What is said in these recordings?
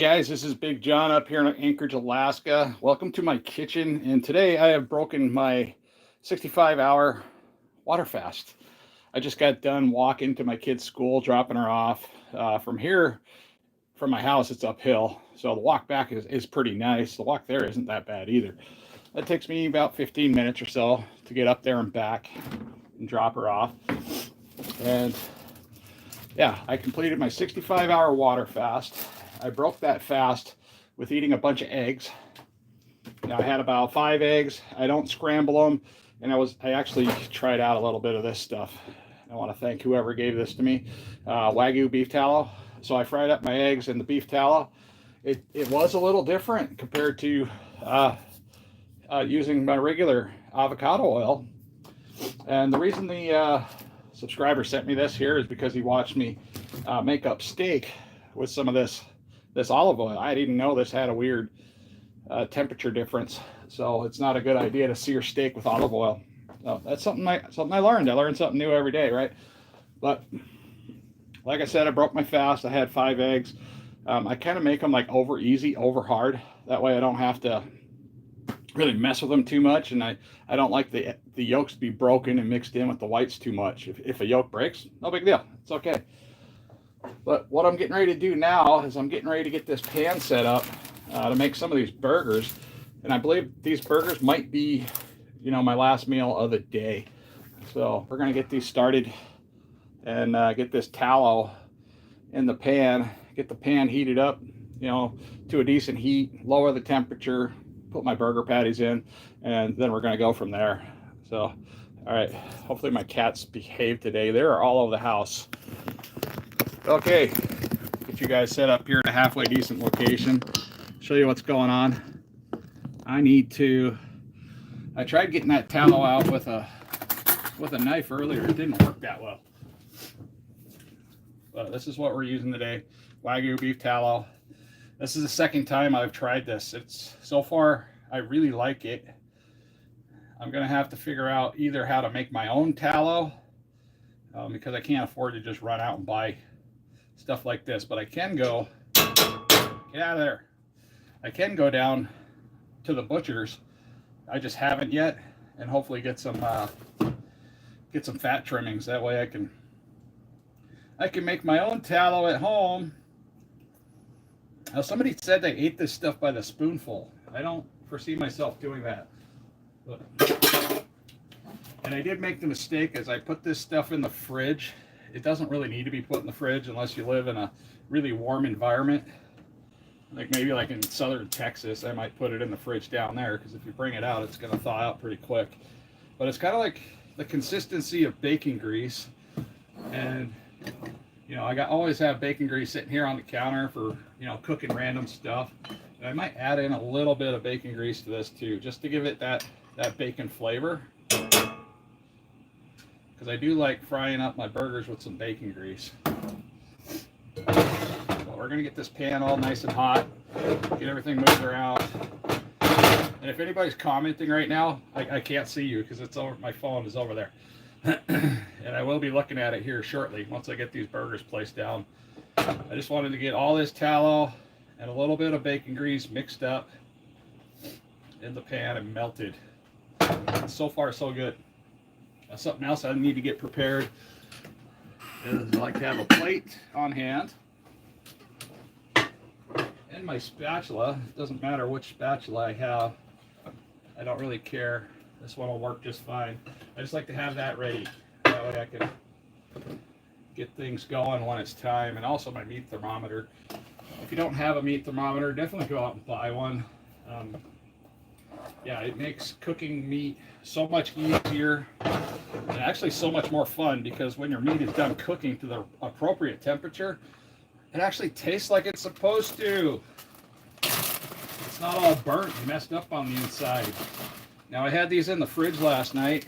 Guys, this is Big John up here in Anchorage, Alaska. Welcome to my kitchen. And today I have broken my 65-hour water fast. I just got done walking to my kid's school, dropping her off. From here, from my house, it's uphill. So the walk back is pretty nice. The walk there isn't that bad either. That takes me about 15 minutes or so to get up there and back and drop her off. And yeah, I completed my 65-hour water fast. I broke that fast with eating a bunch of eggs. Now I had about 5 eggs. I don't scramble them, and I actually tried out a little bit of this stuff. I want to thank whoever gave this to me, Wagyu beef tallow. So I fried up my eggs in the beef tallow. It was a little different compared to using my regular avocado oil. And the reason the subscriber sent me this here is because he watched me make up steak with some of this olive oil. I didn't know this had a weird temperature difference, so it's not a good idea to sear steak with olive oil. So that's something I learned. I learn something new every day, right? But like I said, I broke my fast. I had 5 eggs. I kind of make them like over easy, over hard. That way I don't have to really mess with them too much, and I don't like the yolks to be broken and mixed in with the whites too much. If a yolk breaks, no big deal. It's okay. But what I'm getting ready to do now is I'm getting ready to get this pan set up to make some of these burgers. And I believe these burgers might be, my last meal of the day. So we're going to get these started and get this tallow in the pan, get the pan heated up, to a decent heat, lower the temperature, put my burger patties in, and then we're going to go from there. So, all right, hopefully my cats behave today. They're all over the house. Okay, get you guys set up here in a halfway decent location. Show you what's going on. I tried getting that tallow out with a knife earlier. It didn't work that well. But this is what we're using today. Wagyu beef tallow. This is the second time I've tried this. So far, I really like it. I'm gonna have to figure out either how to make my own tallow, because I can't afford to just run out and buy stuff like this, but I can go, get out of there. I can go down to the butcher's. I just haven't yet, and hopefully get some fat trimmings. That way I can make my own tallow at home. Now somebody said they ate this stuff by the spoonful. I don't foresee myself doing that. And I did make the mistake as I put this stuff in the fridge. It doesn't really need to be put in the fridge unless you live in a really warm environment. Maybe like in southern Texas, I might put it in the fridge down there, because if you bring it out, it's going to thaw out pretty quick. But it's kind of like the consistency of bacon grease. And, I always have bacon grease sitting here on the counter for, cooking random stuff. And I might add in a little bit of bacon grease to this too, just to give it that bacon flavor. Because I do like frying up my burgers with some bacon grease. So we're going to get this pan all nice and hot, get everything moved around. And if anybody's commenting right now, I can't see you because my phone is over there. And I will be looking at it here shortly once I get these burgers placed down. I just wanted to get all this tallow and a little bit of bacon grease mixed up in the pan and melted. And so far, so good. Something else I need to get prepared is I like to have a plate on hand and my spatula. It doesn't matter which spatula I have. I don't really care. This one will work just fine. I just like to have that ready. That way I can get things going when it's time. And also my meat thermometer. If you don't have a meat thermometer, definitely go out and buy one. Yeah, it makes cooking meat so much easier and actually so much more fun, because when your meat is done cooking to the appropriate temperature, it actually tastes like it's supposed to. It's not all burnt and messed up on the inside. Now I had these in the fridge last night.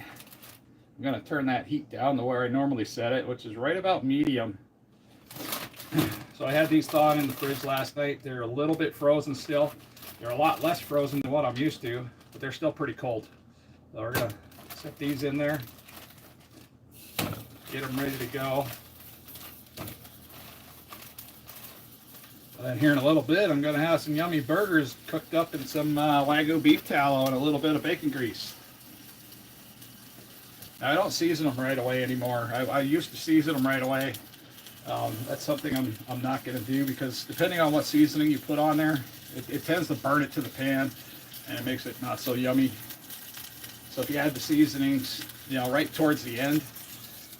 I'm going to turn that heat down to where I normally set it, which is right about medium. So I had these thawed in the fridge last night. They're a little bit frozen still. They're a lot less frozen than what I'm used to, but they're still pretty cold. So we're going to set these in there, get them ready to go. And here in a little bit, I'm going to have some yummy burgers cooked up in some Wagyu beef tallow and a little bit of bacon grease. Now, I don't season them right away anymore. I used to season them right away. That's something I'm not going to do, because depending on what seasoning you put on there, it tends to burn it to the pan, and it makes it not so yummy. So if you add the seasonings, you know, right towards the end,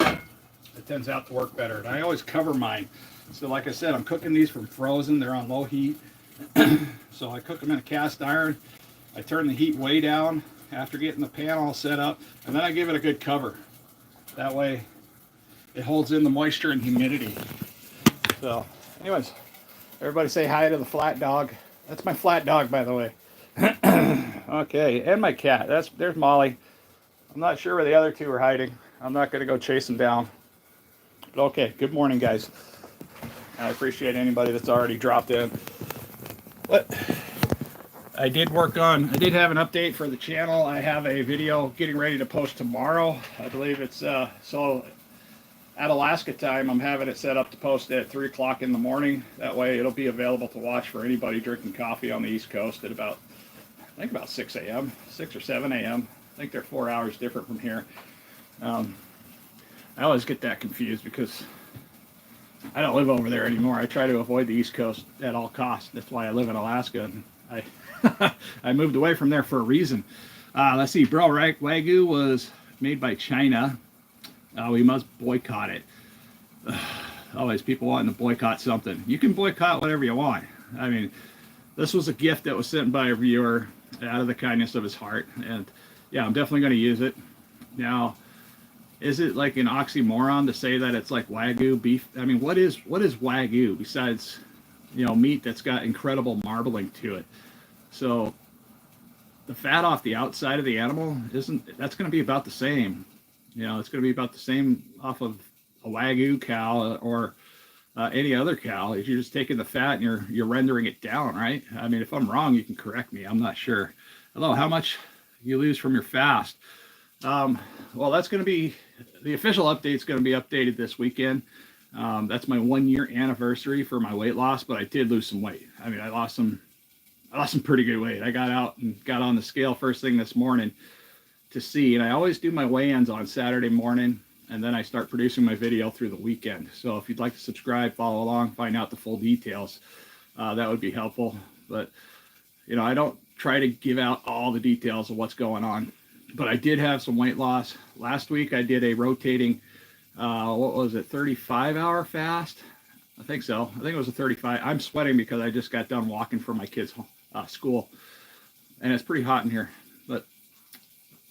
it tends out to work better. And I always cover mine. So like I said, I'm cooking these from frozen. They're on low heat. So I cook them in a cast iron. I turn the heat way down after getting the pan all set up, and then I give it a good cover. That way it holds in the moisture and humidity. So anyways, everybody say hi to the flat dog. That's my flat dog, by the way. Okay, and my cat. There's Molly. I'm not sure where the other two are hiding. I'm not going to go chase them down. But okay, good morning, guys. I appreciate anybody that's already dropped in. But I did have an update for the channel. I have a video getting ready to post tomorrow. I believe it's, so at Alaska time, I'm having it set up to post at 3 o'clock in the morning. That way it'll be available to watch for anybody drinking coffee on the East Coast at about, I think about 6 a.m., 6 or 7 a.m. I think they're 4 hours different from here. I always get that confused because I don't live over there anymore. I try to avoid the East Coast at all costs. That's why I live in Alaska. And I moved away from there for a reason. Let's see. Bro, Wagyu was made by China. We must boycott it. Always people wanting to boycott something. You can boycott whatever you want. I mean, this was a gift that was sent by a viewer out of the kindness of his heart. And yeah, I'm definitely going to use it. Now, is it like an oxymoron to say that it's like Wagyu beef? I mean, what is Wagyu besides, you know, meat that's got incredible marbling to it? So the fat off the outside of the animal that's going to be about the same. You know, it's going to be about the same off of a Wagyu cow or any other cow. You're just taking the fat and you're rendering it down, right? I mean, if I'm wrong, you can correct me. I'm not sure. Hello, how much you lose from your fast? Well, that's going to be, the official update is going to be updated this weekend. That's my 1 year anniversary for my weight loss, but I did lose some weight. I mean, I lost some pretty good weight. I got out and got on the scale first thing this morning to see, and I always do my weigh-ins on Saturday morning, and then I start producing my video through the weekend. So if you'd like to subscribe, follow along, find out the full details, that would be helpful. But, you know, I don't try to give out all the details of what's going on. But I did have some weight loss. Last week I did a rotating, what was it, 35-hour fast? I think so. I think it was a 35. I'm sweating because I just got done walking from my kids' school. And it's pretty hot in here. But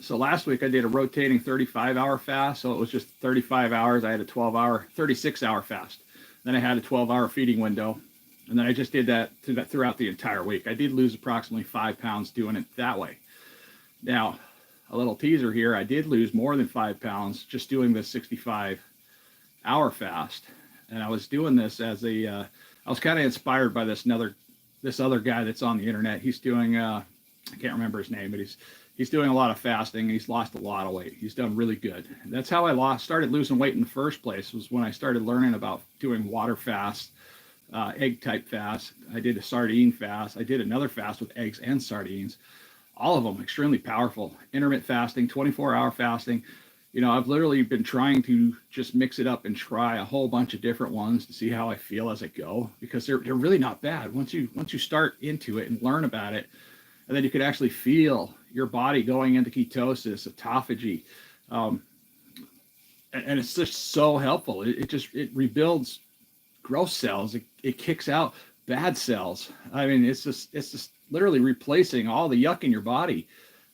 so last week I did a rotating 35-hour fast. So it was just 35 hours. I had a 36-hour fast. Then I had a 12-hour feeding window. And then I just did that throughout the entire week. I did lose approximately 5 pounds doing it that way. Now, a little teaser here, I did lose more than 5 pounds just doing this 65-hour fast. And I was doing this as I was kind of inspired by this other guy that's on the internet. He's doing, I can't remember his name, but he's doing a lot of fasting. He's lost a lot of weight. He's done really good. And that's how I started losing weight in the first place, was when I started learning about doing water fast, egg type fast. I did a sardine fast. I did another fast with eggs and sardines. All of them extremely powerful. Intermittent fasting, 24-hour fasting. You know, I've literally been trying to just mix it up and try a whole bunch of different ones to see how I feel as I go, because they're really not bad once you start into it and learn about it, and then you could actually feel your body going into ketosis, autophagy, and it's just so helpful. It rebuilds growth cells. It kicks out bad cells. I mean, it's just literally replacing all the yuck in your body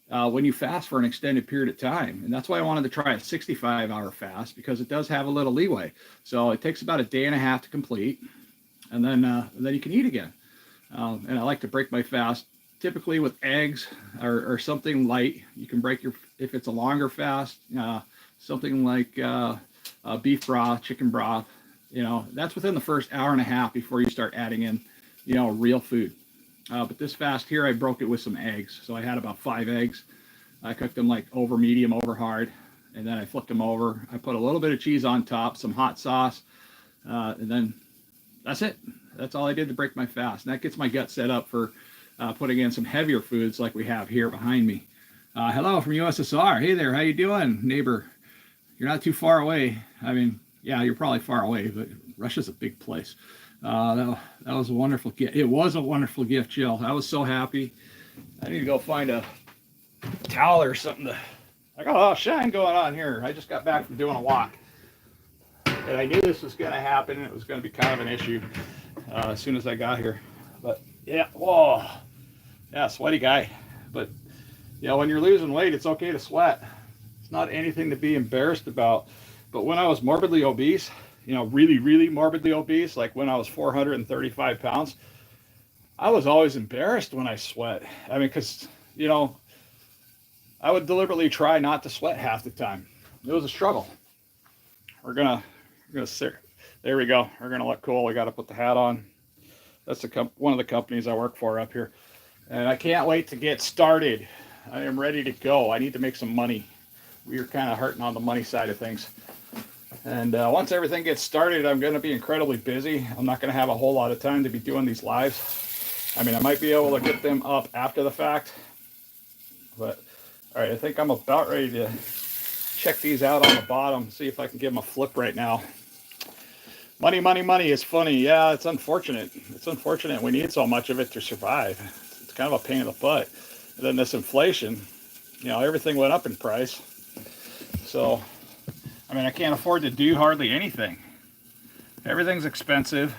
when you fast for an extended period of time. And that's why I wanted to try a 65-hour fast, because it does have a little leeway. So it takes about a day and a half to complete, and then you can eat again. And I like to break my fast typically with eggs or something light. You can break if it's a longer fast, something like beef broth, chicken broth. You know, that's within the first hour and a half before you start adding in, you know, real food. But this fast here, I broke it with some eggs. So I had about 5 eggs. I cooked them like over medium, over hard. And then I flipped them over. I put a little bit of cheese on top, some hot sauce. And then that's it. That's all I did to break my fast. And that gets my gut set up for putting in some heavier foods like we have here behind me. Hello from USSR. Hey there, how you doing, neighbor? You're not too far away. I mean, yeah, you're probably far away, but Russia's a big place. That was a wonderful gift. It was a wonderful gift, Jill. I was so happy. I need to go find a towel or something to... I got a lot of shine going on here. I just got back from doing a walk. And I knew this was going to happen, and it was going to be kind of an issue as soon as I got here. But, yeah, whoa. Yeah, sweaty guy. But, you know, when you're losing weight, it's okay to sweat. It's not anything to be embarrassed about. But when I was morbidly obese, you know, really, really morbidly obese, like when I was 435 pounds, I was always embarrassed when I sweat. I mean, because, you know, I would deliberately try not to sweat half the time. It was a struggle. We're gonna sit. There we go. We're gonna look cool. We got to put the hat on. That's one of the companies I work for up here, and I can't wait to get started. I am ready to go. I need to make some money. We are kind of hurting on the money side of things, and once everything gets started, I'm going to be incredibly busy. I'm not going to have a whole lot of time to be doing these lives. I mean, I might be able to get them up after the fact, but all right, I think I'm about ready to check these out on the bottom, see if I can give them a flip right now. Money, money, money is funny. Yeah, it's unfortunate. It's unfortunate. We need so much of it to survive. It's kind of a pain in the butt. And then this inflation, you know, everything went up in price. So, I mean, I can't afford to do hardly anything. Everything's expensive.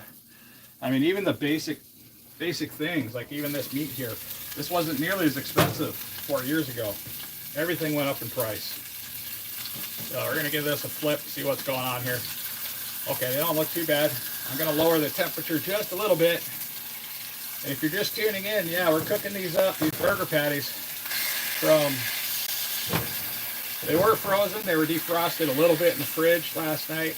I mean, even the basic things, like even this meat here, this wasn't nearly as expensive 4 years ago. Everything went up in price. So we're gonna give this a flip, see what's going on here. Okay, they don't look too bad. I'm gonna lower the temperature just a little bit. And if you're just tuning in, yeah, we're cooking these up, these burger patties from, they were frozen, they were defrosted a little bit in the fridge last night,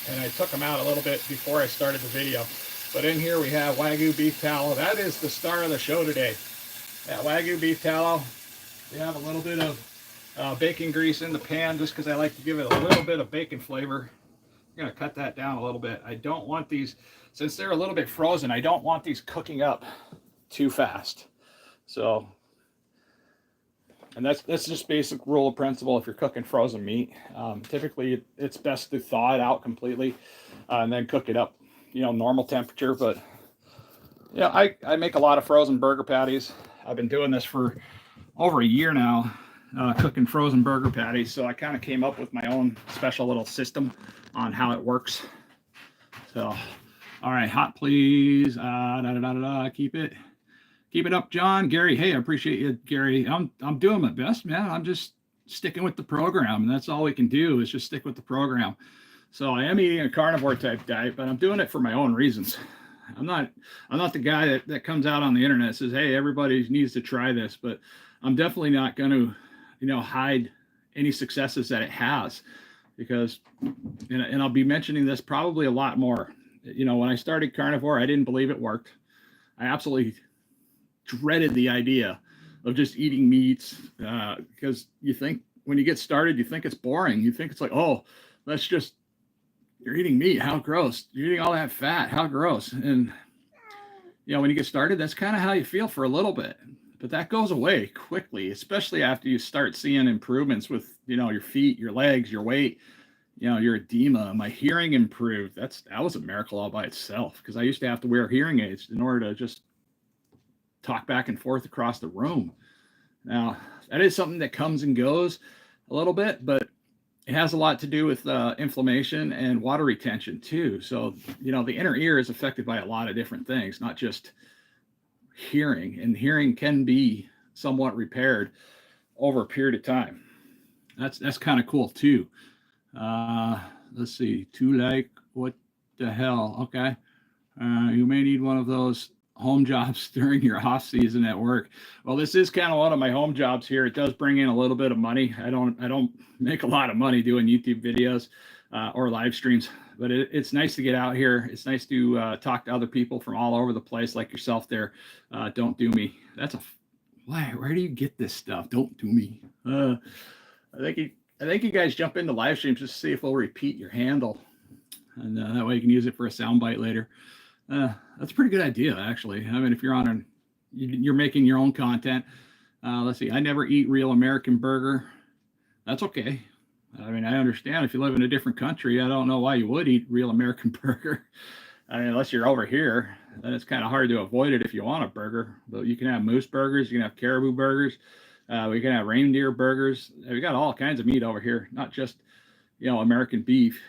and I took them out a little bit before I started the video. But in here we have Wagyu beef tallow. That is the star of the show today. That Wagyu beef tallow. We have a little bit of bacon grease in the pan just because I like to give it a little bit of bacon flavor. I'm going to cut that down a little bit. I don't want these, since they're a little bit frozen, I don't want these cooking up too fast. So, and that's just basic rule of principle if you're cooking frozen meat. Typically, it's best to thaw it out completely and then cook it up, you know, normal temperature. But, yeah, I make a lot of frozen burger patties. I've been doing this for over a year now, cooking frozen burger patties. So I kind of came up with my own special little system on how it works. So, all right, hot please. Keep it up, John. Gary, hey, I appreciate you, Gary. I'm doing my best, man. I'm just sticking with the program, and that's all we can do is just stick with the program. So I am eating a carnivore type diet, but I'm doing it for my own reasons. I'm not the guy that comes out on the internet and says, hey, everybody needs to try this, but I'm definitely not going to, you know, hide any successes that it has, because, and I'll be mentioning this probably a lot more. You know, when I started carnivore, I didn't believe it worked. I absolutely dreaded the idea of just eating meats because you think when you get started, you think it's boring. You think it's like, oh, you're eating meat. How gross. You're eating all that fat. How gross. And, you know, when you get started, that's kind of how you feel for a little bit. But that goes away quickly, especially after you start seeing improvements with, you know, your feet, your legs, your weight, you know, your edema. My hearing improved. That was a miracle all by itself, because I used to have to wear hearing aids in order to just talk back and forth across the room. Now, that is something that comes and goes a little bit, but it has a lot to do with inflammation and water retention too. So, you know, the inner ear is affected by a lot of different things, not just hearing, and hearing can be somewhat repaired over a period of time. That's kind of cool too. Let's see, what the hell? Okay. You may need one of those home jobs during your off season at work. Well, this is kind of one of my home jobs here. It does bring in a little bit of money. I don't make a lot of money doing YouTube videos or live streams, but it's nice to get out here. It's nice to talk to other people from all over the place, like yourself there. Don't do me. Where do you get this stuff? Don't do me. I think you guys jump into live streams just to see if we'll repeat your handle, and that way you can use it for a soundbite later. That's a pretty good idea, actually. I mean, if you're you're making your own content. Let's see. I never eat real American burger. That's okay. I mean, I understand if you live in a different country, I don't know why you would eat real American burger. I mean, unless you're over here, then it's kind of hard to avoid it if you want a burger. But you can have moose burgers, you can have caribou burgers, we can have reindeer burgers. We got all kinds of meat over here, not just American beef.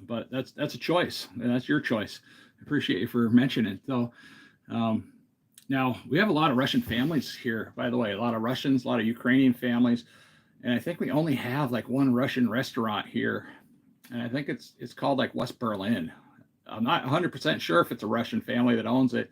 But that's a choice, and that's your choice. I appreciate you for mentioning it. So now we have a lot of Russian families here, by the way. A lot of Russians, a lot of Ukrainian families. And I think we only have like one Russian restaurant here. And I think it's called like West Berlin. I'm not 100% sure if it's a Russian family that owns it.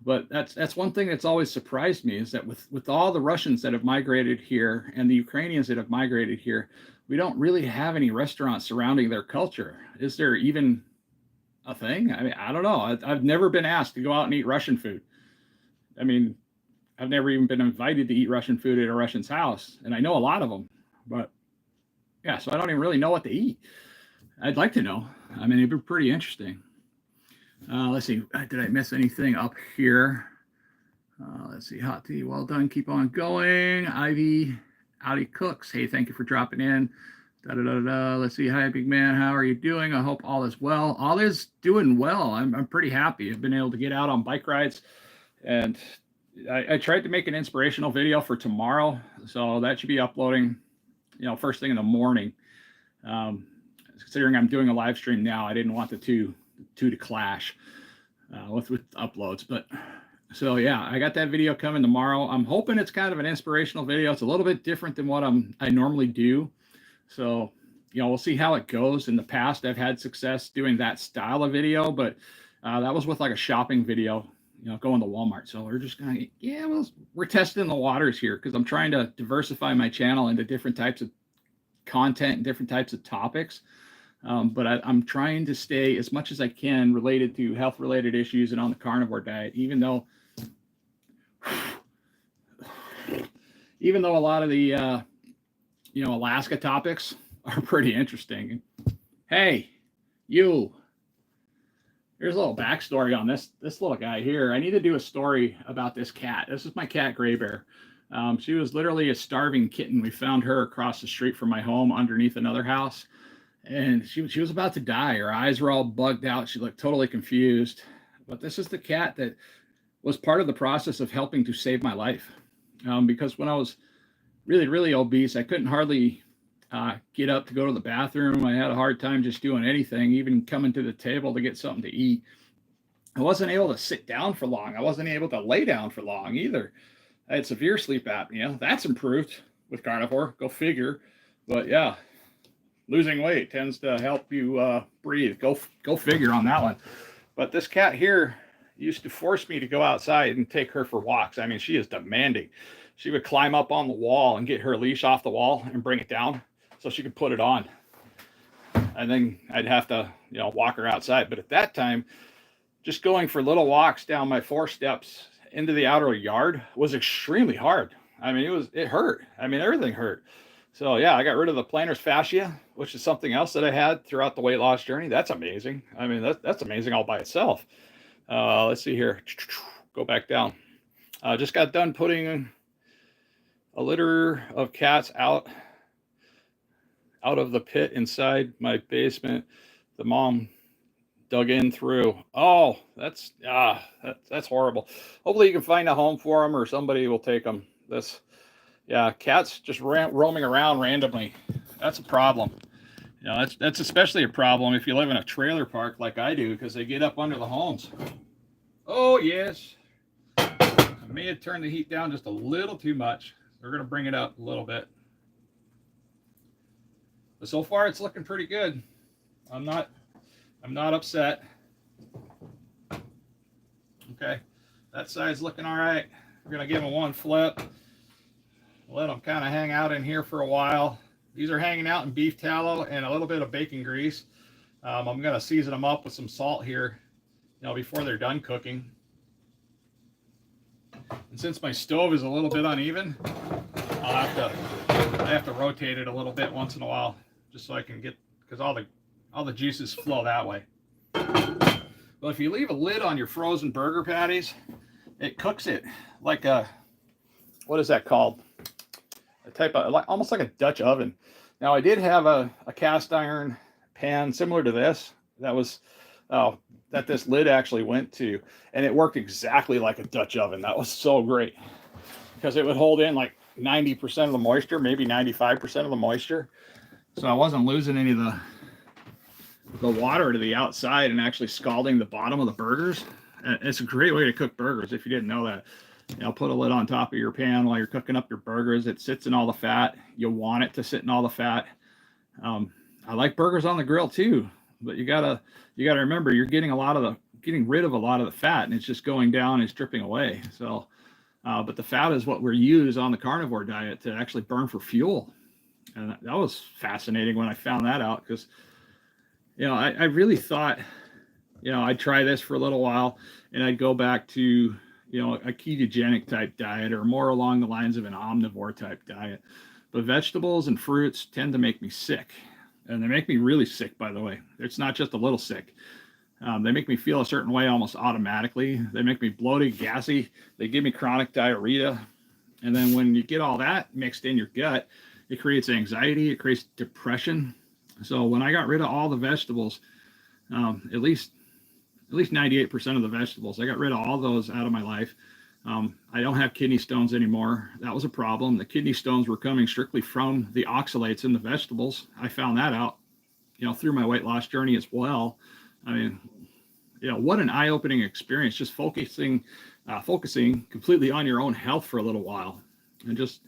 But that's one thing that's always surprised me, is that with all the Russians that have migrated here and the Ukrainians that have migrated here, we don't really have any restaurants surrounding their culture. Is there even a thing? I mean, I don't know. I've never been asked to go out and eat Russian food. I mean, I've never even been invited to eat Russian food at a Russian's house, and I know a lot of them, but yeah, so I don't even really know what to eat. I'd like to know. I mean, it'd be pretty interesting. Let's see, did I miss anything up here? Let's see, hot tea, well done, keep on going. Ivy Cooks, hey, thank you for dropping in. Let's see, hi, big man, how are you doing? I hope all is well. All is doing well. I'm pretty happy. I've been able to get out on bike rides, and I tried to make an inspirational video for tomorrow, so that should be uploading, first thing in the morning. Considering I'm doing a live stream now, I didn't want the two to clash with uploads. But so yeah, I got that video coming tomorrow. I'm hoping it's kind of an inspirational video. It's a little bit different than what I normally do. So we'll see how it goes. In the past, I've had success doing that style of video, but that was with like a shopping video. Going to Walmart. So we're just going to, we're testing the waters here, because I'm trying to diversify my channel into different types of content and different types of topics. But I'm trying to stay as much as I can related to health-related issues and on the carnivore diet, even though a lot of the, Alaska topics are pretty interesting. Hey, you. Here's a little backstory on this little guy here. I need to do a story about this cat. This is my cat, Gray Bear. She was literally a starving kitten. We found her across the street from my home underneath another house. And she was about to die. Her eyes were all bugged out. She looked totally confused. But this is the cat that was part of the process of helping to save my life. Because when I was really, really obese, I couldn't hardly get up to go to the bathroom. I had a hard time just doing anything, even coming to the table to get something to eat. I wasn't able to sit down for long. I wasn't able to lay down for long either. I had severe sleep apnea. That's improved with carnivore. Go figure. But yeah, losing weight tends to help you breathe. Go figure on that one. But this cat here used to force me to go outside and take her for walks. I mean, she is demanding. She would climb up on the wall and get her leash off the wall and bring it down so she could put it on. And then I'd have to, walk her outside. But at that time, just going for little walks down my 4 steps into the outer yard was extremely hard. I mean, it hurt. I mean, everything hurt. So yeah, I got rid of the plantar fascia, which is something else that I had throughout the weight loss journey. That's amazing. I mean, that's amazing all by itself. Let's see here. Go back down. Just got done putting a litter of cats out of the pit inside my basement. The mom dug in through. Oh, that's horrible. Hopefully you can find a home for them, or somebody will take them. Yeah, cats just roaming around randomly. That's a problem. That's especially a problem if you live in a trailer park like I do, because they get up under the homes. Oh yes, I may have turned the heat down just a little too much. We're going to bring it up a little bit. But so far it's looking pretty good. I'm not upset. Okay, that side's looking all right. We're going to give them one flip. Let them kind of hang out in here for a while. These are hanging out in beef tallow and a little bit of bacon grease. I'm going to season them up with some salt here, before they're done cooking. And since my stove is a little bit uneven, I have to rotate it a little bit once in a while, just so I can get, because all the juices flow that way. But But if you leave a lid on your frozen burger patties, it cooks it like a, what is that called? A type of, like, almost like a Dutch oven. Now I did have a cast iron pan similar to this that was, that this lid actually went to, and it worked exactly like a Dutch oven. That was so great because it would hold in like 90% of the moisture, maybe 95% of the moisture. So I wasn't losing any of the water to the outside and actually scalding the bottom of the burgers. It's a great way to cook burgers if you didn't know that. You know, put a lid on top of your pan while you're cooking up your burgers. It sits in all the fat. You want it to sit in all the fat. I like burgers on the grill too, but you gotta remember you're getting rid of a lot of the fat, and it's just going down and stripping away. So, but the fat is what we use on the carnivore diet to actually burn for fuel, and that was fascinating when I found that out, because you know I really thought, you know, I'd try this for a little while and I'd go back to, you know, a ketogenic type diet or more along the lines of an omnivore type diet. But vegetables and fruits tend to make me sick, and they make me really sick, by the way. It's not just a little sick. They make me feel a certain way almost automatically. They make me bloated, gassy. They give me chronic diarrhea. And then when you get all that mixed in your gut, it creates anxiety, it creates depression. So when I got rid of all the vegetables, at least 98% of the vegetables, I got rid of all those out of my life. I don't have kidney stones anymore. That was a problem. The kidney stones were coming strictly from the oxalates in the vegetables. I found that out, you know, through my weight loss journey as well. I mean, you know, what an eye-opening experience, just focusing completely on your own health for a little while, and just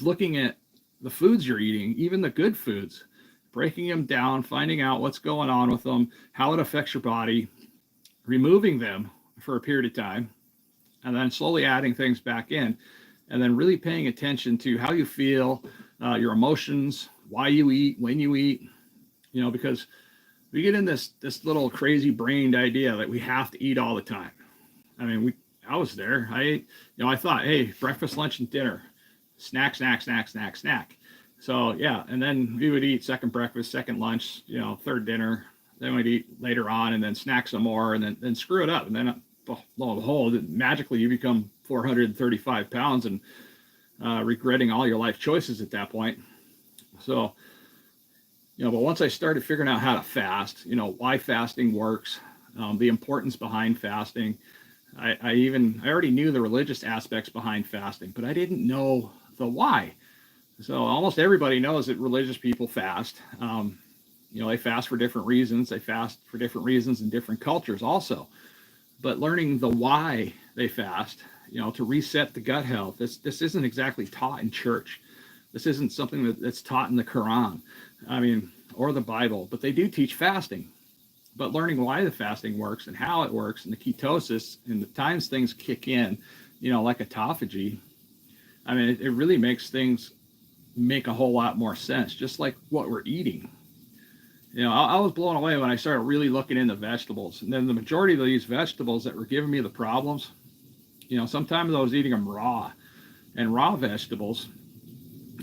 looking at the foods you're eating, even the good foods, breaking them down, finding out what's going on with them, how it affects your body, removing them for a period of time, and then slowly adding things back in, and then really paying attention to how you feel, your emotions, why you eat, when you eat, you know, because we get in this little crazy brained idea that we have to eat all the time. I mean, I was there. I ate, you know, I thought, hey, breakfast, lunch, and dinner, snack. So yeah, and then we would eat second breakfast, second lunch, you know, third dinner. Then we'd eat later on, and then snack some more, and then screw it up. And then lo and behold, magically you become 435 pounds and regretting all your life choices at that point. So, you know, but once I started figuring out how to fast, you know, why fasting works, the importance behind fasting, I already knew the religious aspects behind fasting, but I didn't know the why. So almost everybody knows that religious people fast. You know, they fast for different reasons. They fast for different reasons in different cultures also. But learning the why they fast, you know, to reset the gut health, this isn't exactly taught in church. This isn't something that's taught in the Quran, I mean, or the Bible, but they do teach fasting. But learning why the fasting works and how it works and the ketosis and the times things kick in, you know, like autophagy, I mean, it really makes things make a whole lot more sense, just like what we're eating. You know, I was blown away when I started really looking into vegetables. And then the majority of these vegetables that were giving me the problems, you know, sometimes I was eating them raw. And raw vegetables,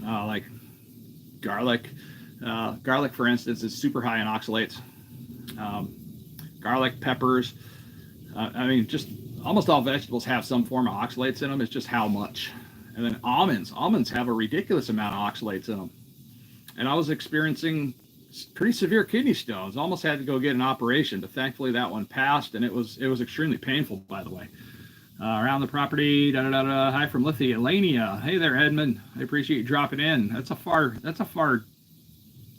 like garlic, for instance, is super high in oxalates. Garlic, peppers, I mean, just almost all vegetables have some form of oxalates in them. It's just how much. And then almonds have a ridiculous amount of oxalates in them. And I was experiencing pretty severe kidney stones. Almost had to go get an operation, but thankfully that one passed, and it was extremely painful, by the way. Around the property, hi from Lithuania. Hey there, Edmund. I appreciate you dropping in. That's a far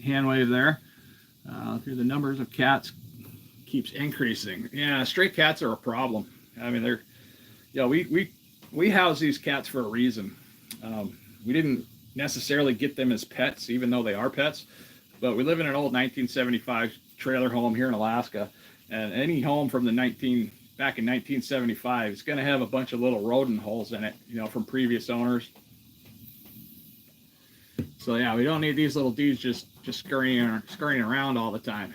hand wave there. Through the numbers of cats keeps increasing. Yeah, stray cats are a problem. I mean, they're, you know, we house these cats for a reason. We didn't necessarily get them as pets, even though they are pets. But we live in an old 1975 trailer home here in Alaska, and any home from back in 1975 is going to have a bunch of little rodent holes in it, you know, from previous owners. So yeah, we don't need these little dudes just scurrying around all the time.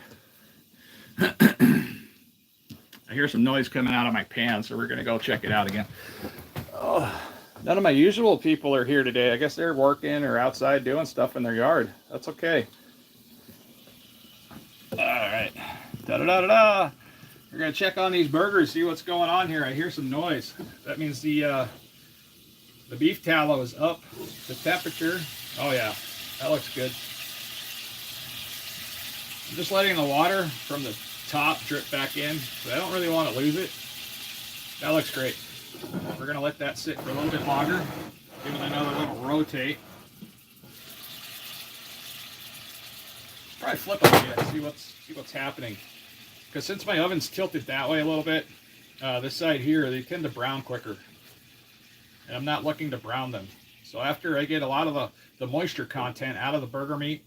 I hear some noise coming out of my pan, so we're going to go check it out again. Oh, none of my usual people are here today. I guess they're working or outside doing stuff in their yard. That's okay. All right. Da-da-da-da-da. We're gonna check on these burgers, see what's going on here. I hear some noise. That means the beef tallow is up. The temperature. Oh yeah, that looks good. I'm just letting the water from the top drip back in, but I don't really want to lose it. That looks great. We're gonna let that sit for a little bit longer. Give it another little rotate. Probably flip it a bit, see what's happening. Because since my oven's tilted that way a little bit, this side here, they tend to brown quicker. And I'm not looking to brown them. So after I get a lot of the moisture content out of the burger meat,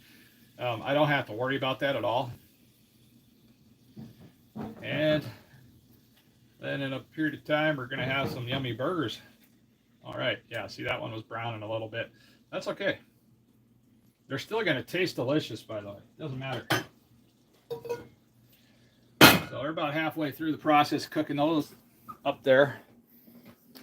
I don't have to worry about that at all. And then in a period of time, we're going to have some yummy burgers. All right, yeah, see that one was browning a little bit. That's okay. They're still going to taste delicious, by the way. Doesn't matter. So we're about halfway through the process cooking those up there.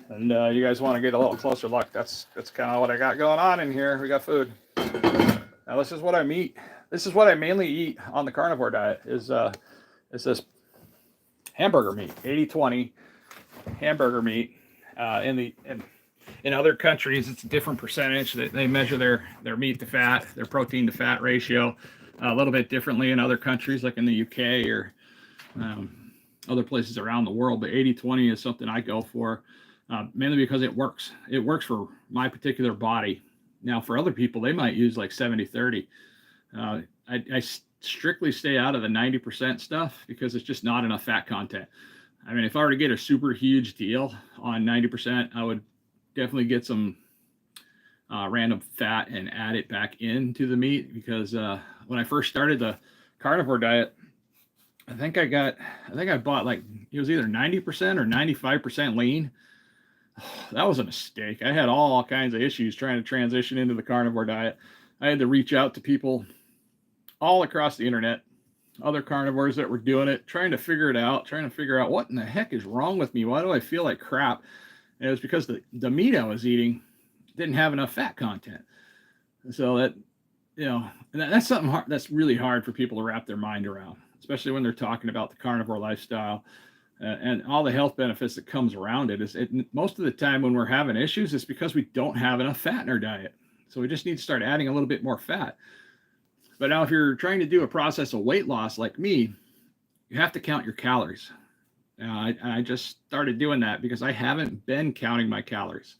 And you guys want to get a little closer look. That's kind of what I got going on in here. We got food. Now this is what I eat. This is what I mainly eat on the carnivore diet is this hamburger meat, 80-20 hamburger meat. In other countries, it's a different percentage. They measure their meat to fat, their protein to fat ratio a little bit differently in other countries, like in the UK or other places around the world. But 80-20 is something I go for, mainly because it works. It works for my particular body. Now, for other people, they might use like 70-30. I strictly stay out of the 90% stuff because it's just not enough fat content. I mean, if I were to get a super huge deal on 90%, I would definitely get some random fat and add it back into the meat, because when I first started the carnivore diet, I think I bought, like, it was either 90% or 95% lean. That was a mistake. I had all kinds of issues trying to transition into the carnivore diet. I had to reach out to people all across the internet, other carnivores that were doing it, trying to figure out what in the heck is wrong with me. Why do I feel like crap? And it was because the meat I was eating didn't have enough fat content. So that, that's something hard, that's really hard for people to wrap their mind around, especially when they're talking about the carnivore lifestyle and all the health benefits that comes around it. Most of the time when we're having issues, it's because we don't have enough fat in our diet. So we just need to start adding a little bit more fat. But now if you're trying to do a process of weight loss like me, you have to count your calories. I just started doing that because I haven't been counting my calories.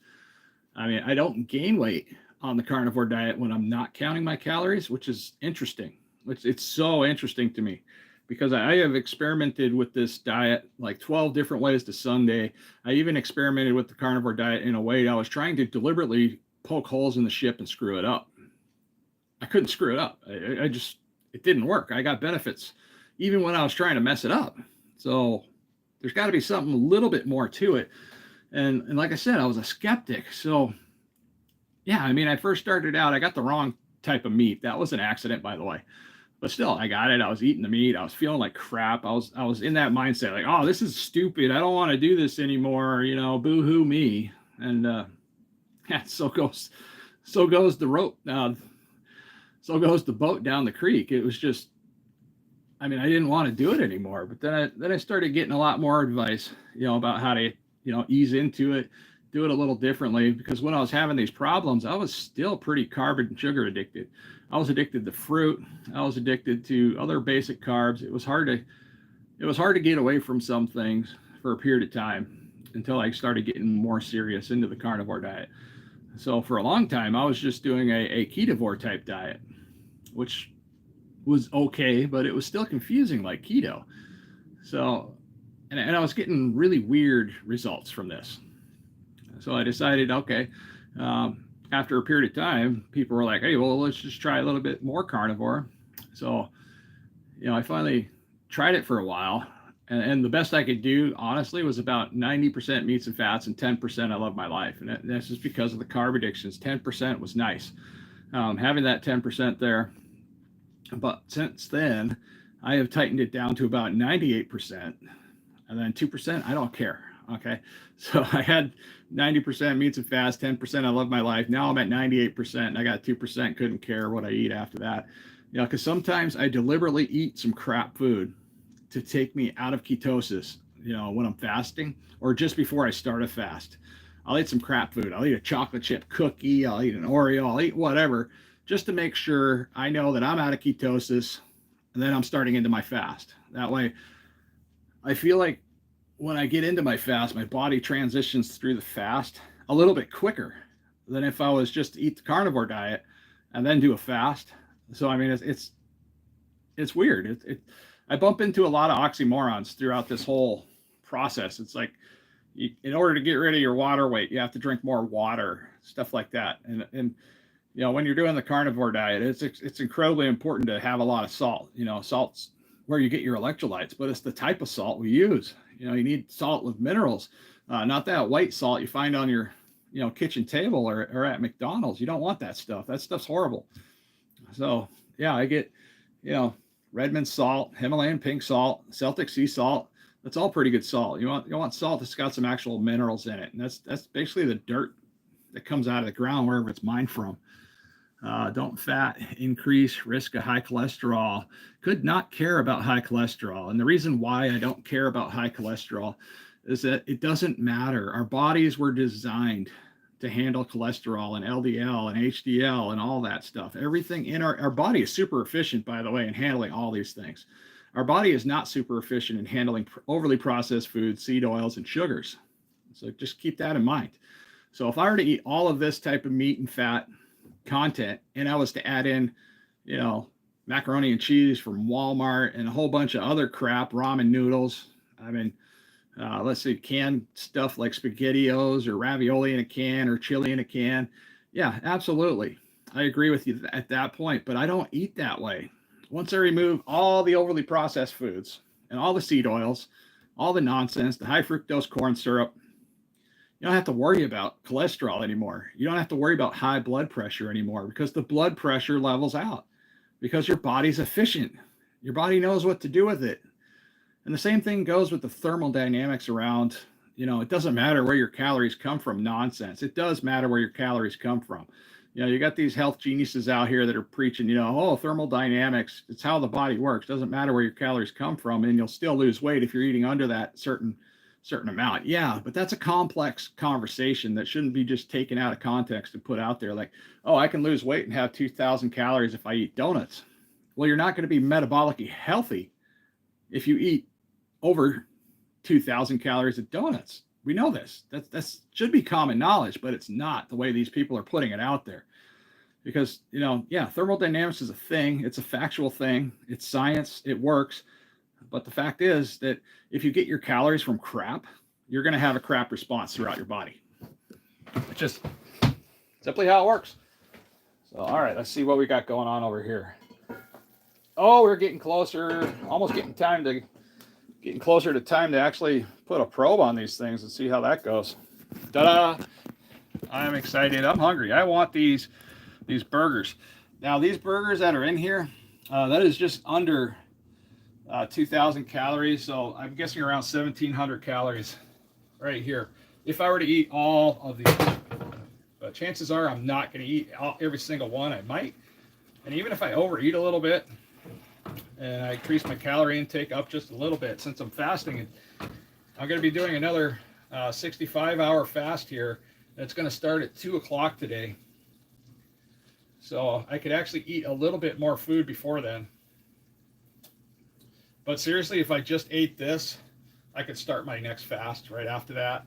I mean, I don't gain weight on the carnivore diet when I'm not counting my calories, which is interesting. It's so interesting to me, because I have experimented with this diet like 12 different ways to Sunday. I even experimented with the carnivore diet in a way I was trying to deliberately poke holes in the ship and screw it up. I couldn't screw it up. It didn't work. I got benefits even when I was trying to mess it up. So there's got to be something a little bit more to it. And like I said, I was a skeptic. So yeah, I mean, I first started out, I got the wrong type of meat. That was an accident, by the way. But still, I got it. I was eating the meat. I was feeling like crap. I was in that mindset, like, oh, this is stupid. I don't want to do this anymore. Boo-hoo me. And yeah, so goes the rope. So goes the boat down the creek. It was just, I mean, I didn't want to do it anymore. But then I started getting a lot more advice, about how to, ease into it, do it a little differently. Because when I was having these problems, I was still pretty carb and sugar addicted. I was addicted to fruit. I was addicted to other basic carbs. It was hard to get away from some things for a period of time until I started getting more serious into the carnivore diet. So for a long time, I was just doing a KetoVore type diet, which was okay, but it was still confusing like keto. So, and I was getting really weird results from this. So I decided, okay, after a period of time, people were like, hey, well, let's just try a little bit more carnivore. So, I finally tried it for a while. And the best I could do, honestly, was about 90% meats and fats and 10% I love my life. And that's just because of the carb addictions. 10% was nice. Having that 10% there. But since then, I have tightened it down to about 98%. And then 2%, I don't care. Okay. So I had 90% meats and fats, 10% I love my life. Now I'm at 98%. And I got 2%, couldn't care what I eat after that. Because sometimes I deliberately eat some crap food to take me out of ketosis, when I'm fasting or just before I start a fast. I'll eat some crap food. I'll eat a chocolate chip cookie. I'll eat an Oreo. I'll eat whatever just to make sure I know that I'm out of ketosis and then I'm starting into my fast. That way, I feel like when I get into my fast, my body transitions through the fast a little bit quicker than if I was just to eat the carnivore diet and then do a fast. So I mean, it's weird. I bump into a lot of oxymorons throughout this whole process. It's like, in order to get rid of your water weight, you have to drink more water, stuff like that. And when you're doing the carnivore diet, it's incredibly important to have a lot of salt. Salt's where you get your electrolytes, but it's the type of salt we use. You need salt with minerals, not that white salt you find on your kitchen table or at McDonald's. You don't want that stuff. That stuff's horrible. So yeah, I get Redmond salt, Himalayan pink salt, Celtic sea salt. That's all pretty good salt. You want salt that's got some actual minerals in it, and that's basically the dirt that comes out of the ground wherever it's mined from. Don't fat increase risk of high cholesterol. Could not care about high cholesterol, and the reason why I don't care about high cholesterol is that it doesn't matter. Our bodies were designed to handle cholesterol and LDL and HDL and all that stuff. Everything in our body is super efficient, by the way, in handling all these things. Our body is not super efficient in handling overly processed foods, seed oils, and sugars. So just keep that in mind. So if I were to eat all of this type of meat and fat content, and I was to add in, macaroni and cheese from Walmart and a whole bunch of other crap, ramen noodles, I mean, let's say canned stuff like SpaghettiOs or ravioli in a can or chili in a can. Yeah, absolutely. I agree with you at that point, but I don't eat that way. Once I remove all the overly processed foods and all the seed oils, all the nonsense, the high fructose corn syrup, you don't have to worry about cholesterol anymore. You don't have to worry about high blood pressure anymore because the blood pressure levels out because your body's efficient. Your body knows what to do with it. And the same thing goes with the thermodynamics around, it doesn't matter where your calories come from nonsense. It does matter where your calories come from. You got these health geniuses out here that are preaching, thermodynamics, it's how the body works. Doesn't matter where your calories come from, and you'll still lose weight if you're eating under that certain amount. Yeah, but that's a complex conversation that shouldn't be just taken out of context and put out there like, oh, I can lose weight and have 2,000 calories if I eat donuts. Well, you're not going to be metabolically healthy if you eat over 2,000 calories of donuts. We know this. That should be common knowledge, but it's not the way these people are putting it out there. Because, thermodynamics is a thing. It's a factual thing. It's science. It works. But the fact is that if you get your calories from crap, you're going to have a crap response throughout your body. It's just simply how it works. So, all right, let's see what we got going on over here. Oh, we're getting closer, almost getting closer to time to actually put a probe on these things and see how that goes. Ta-da! I'm excited. I'm hungry. I want these burgers. Now, these burgers that are in here, that is just under 2,000 calories. So I'm guessing around 1,700 calories right here. If I were to eat all of these, but chances are I'm not going to eat every single one. I might. And even if I overeat a little bit, and I increase my calorie intake up just a little bit, since I'm fasting, I'm going to be doing another 65-hour fast here. It's going to start at 2 o'clock today. So I could actually eat a little bit more food before then. But seriously, if I just ate this, I could start my next fast right after that.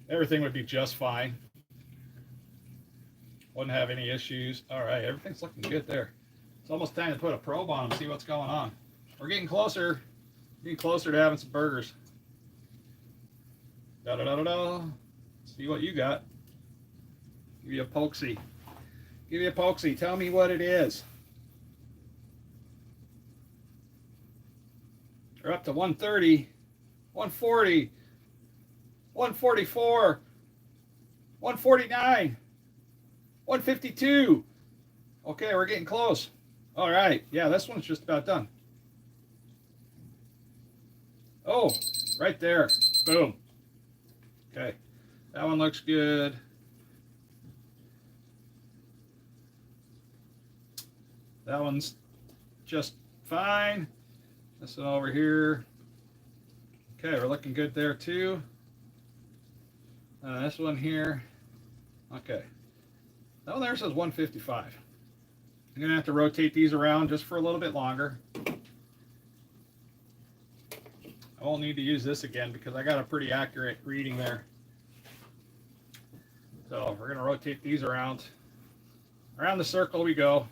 Everything would be just fine. Wouldn't have any issues. All right, everything's looking good there. It's almost time to put a probe on them, see what's going on. We're getting closer to having some burgers. Da-da-da-da-da. See what you got. Give you a pokesy. Give you a pokesy. Tell me what it is. We're up to 130, 140, 144, 149, 152. Okay, we're getting close. All right, yeah, this one's just about done. Oh, right there. Boom. Okay, that one looks good. That one's just fine. This one over here. Okay, we're looking good there too. This one here, okay. That one there says 155. I'm gonna have to rotate these around just for a little bit longer. I won't need to use this again because I got a pretty accurate reading there. So we're gonna rotate these around. Around the circle we go.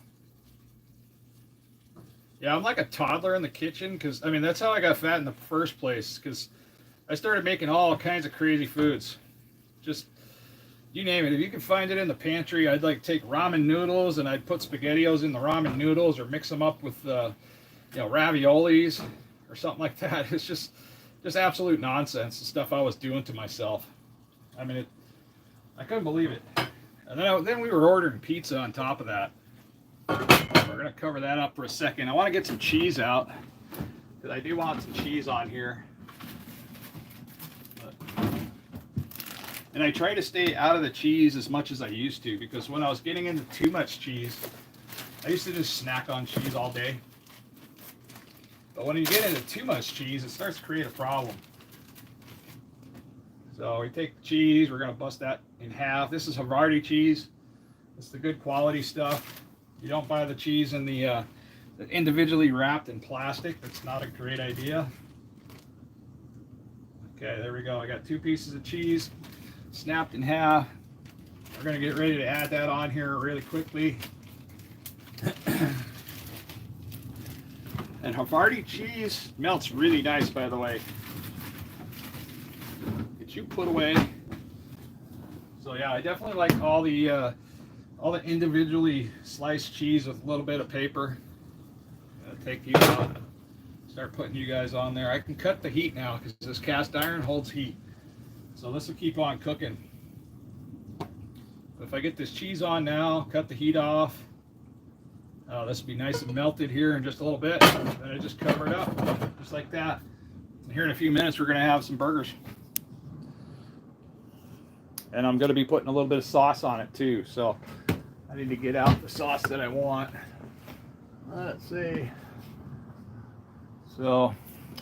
Yeah, I'm like a toddler in the kitchen because, I mean, that's how I got fat in the first place, because I started making all kinds of crazy foods. Just, you name it. If you can find it in the pantry, I'd like take ramen noodles and I'd put SpaghettiOs in the ramen noodles or mix them up with, you know, raviolis or something like that. It's just absolute nonsense, the stuff I was doing to myself. I mean, I couldn't believe it. And then we were ordering pizza on top of that. We're going to cover that up for a second. I want to get some cheese out, because I do want some cheese on here. And I try to stay out of the cheese as much as I used to, because when I was getting into too much cheese, I used to just snack on cheese all day. But when you get into too much cheese, it starts to create a problem. So we take the cheese, we're going to bust that in half. This is Havarti cheese. It's the good quality stuff. You don't buy the cheese in the individually wrapped in plastic. That's not a great idea. Okay, there we go. I got 2 pieces of cheese snapped in half. We're going to get ready to add that on here really quickly. And Havarti cheese melts really nice, by the way. Get you put away. So yeah, I definitely like all the individually sliced cheese with a little bit of paper. I'll take you out. Start putting you guys on there. I can cut the heat now because this cast iron holds heat. So this will keep on cooking. If I get this cheese on now, cut the heat off. This will be nice and melted here in just a little bit. Then I just cover it up, just like that. And here in a few minutes, we're going to have some burgers. And I'm going to be putting a little bit of sauce on it too. So I need to get out the sauce that I want. Let's see. So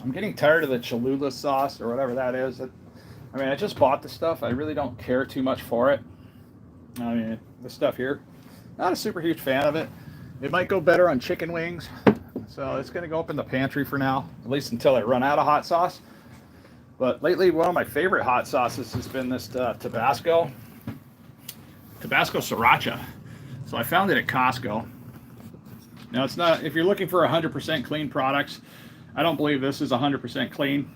I'm getting tired of the Cholula sauce or whatever that is. I mean, I just bought the stuff. I really don't care too much for it. I mean, the stuff here, not a super huge fan of it. It might go better on chicken wings. So it's going to go up in the pantry for now, at least until I run out of hot sauce. But lately, one of my favorite hot sauces has been this Tabasco Sriracha. So I found it at Costco. Now, it's not, if you're looking for 100% clean products, I don't believe this is 100% clean,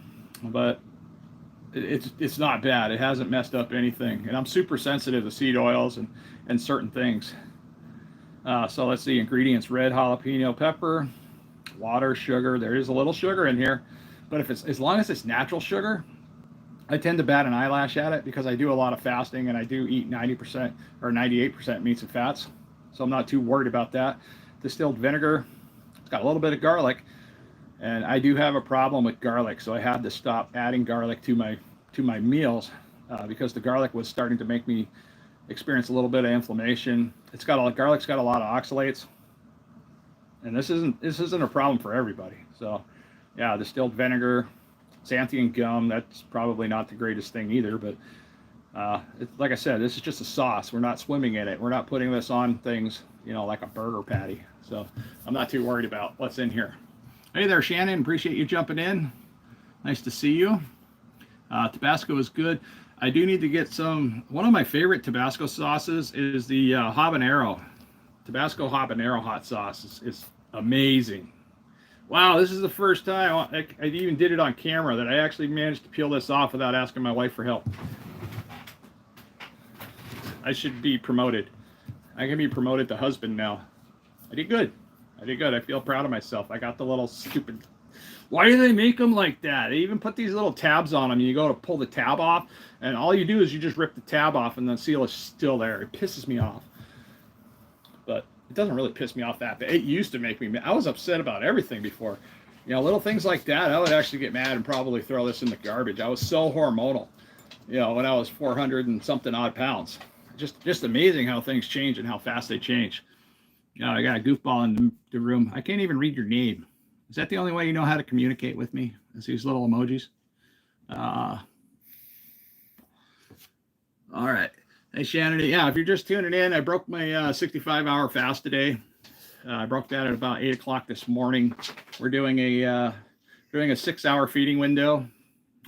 but it's not bad. It hasn't messed up anything. And I'm super sensitive to seed oils and certain things. So let's see, ingredients: red jalapeno pepper, water, sugar. There is a little sugar in here, but if it's, as long as it's natural sugar, I tend to bat an eyelash at it because I do a lot of fasting and I do eat 90% or 98% meats and fats. So I'm not too worried about that. Distilled vinegar, it's got a little bit of garlic, and I do have a problem with garlic, so I had to stop adding garlic to my meals because the garlic was starting to make me experience a little bit of inflammation. Garlic's got a lot of oxalates, and this isn't a problem for everybody. So yeah, distilled vinegar, xanthan gum, that's probably not the greatest thing either, but like I said, this is just a sauce. We're not swimming in it. We're not putting this on things, you know, like a burger patty. So I'm not too worried about what's in here. Hey there, Shannon. Appreciate you jumping in. Nice to see you. Tabasco is good. I do need to get some. One of my favorite Tabasco sauces is the habanero. Tabasco habanero hot sauce is amazing. Wow, this is the first time I even did it on camera that I actually managed to peel this off without asking my wife for help. I should be promoted. I can be promoted to husband now. I did good. I feel proud of myself. I got the little stupid... Why do they make them like that? They even put these little tabs on them. You go to pull the tab off, and all you do is you just rip the tab off, and the seal is still there. It pisses me off. But it doesn't really piss me off that bad. It used to make me mad. I was upset about everything before. You know, little things like that, I would actually get mad and probably throw this in the garbage. I was so hormonal, you know, when I was 400 and something odd pounds. Just amazing how things change and how fast they change. You know, I got a goofball in the room. I can't even read your name. Is that the only way you know how to communicate with me? Is these little emojis? All right. Hey, Shannon. Yeah, if you're just tuning in, I broke my 65-hour fast today. I broke that at about 8 o'clock this morning. We're doing a 6-hour feeding window,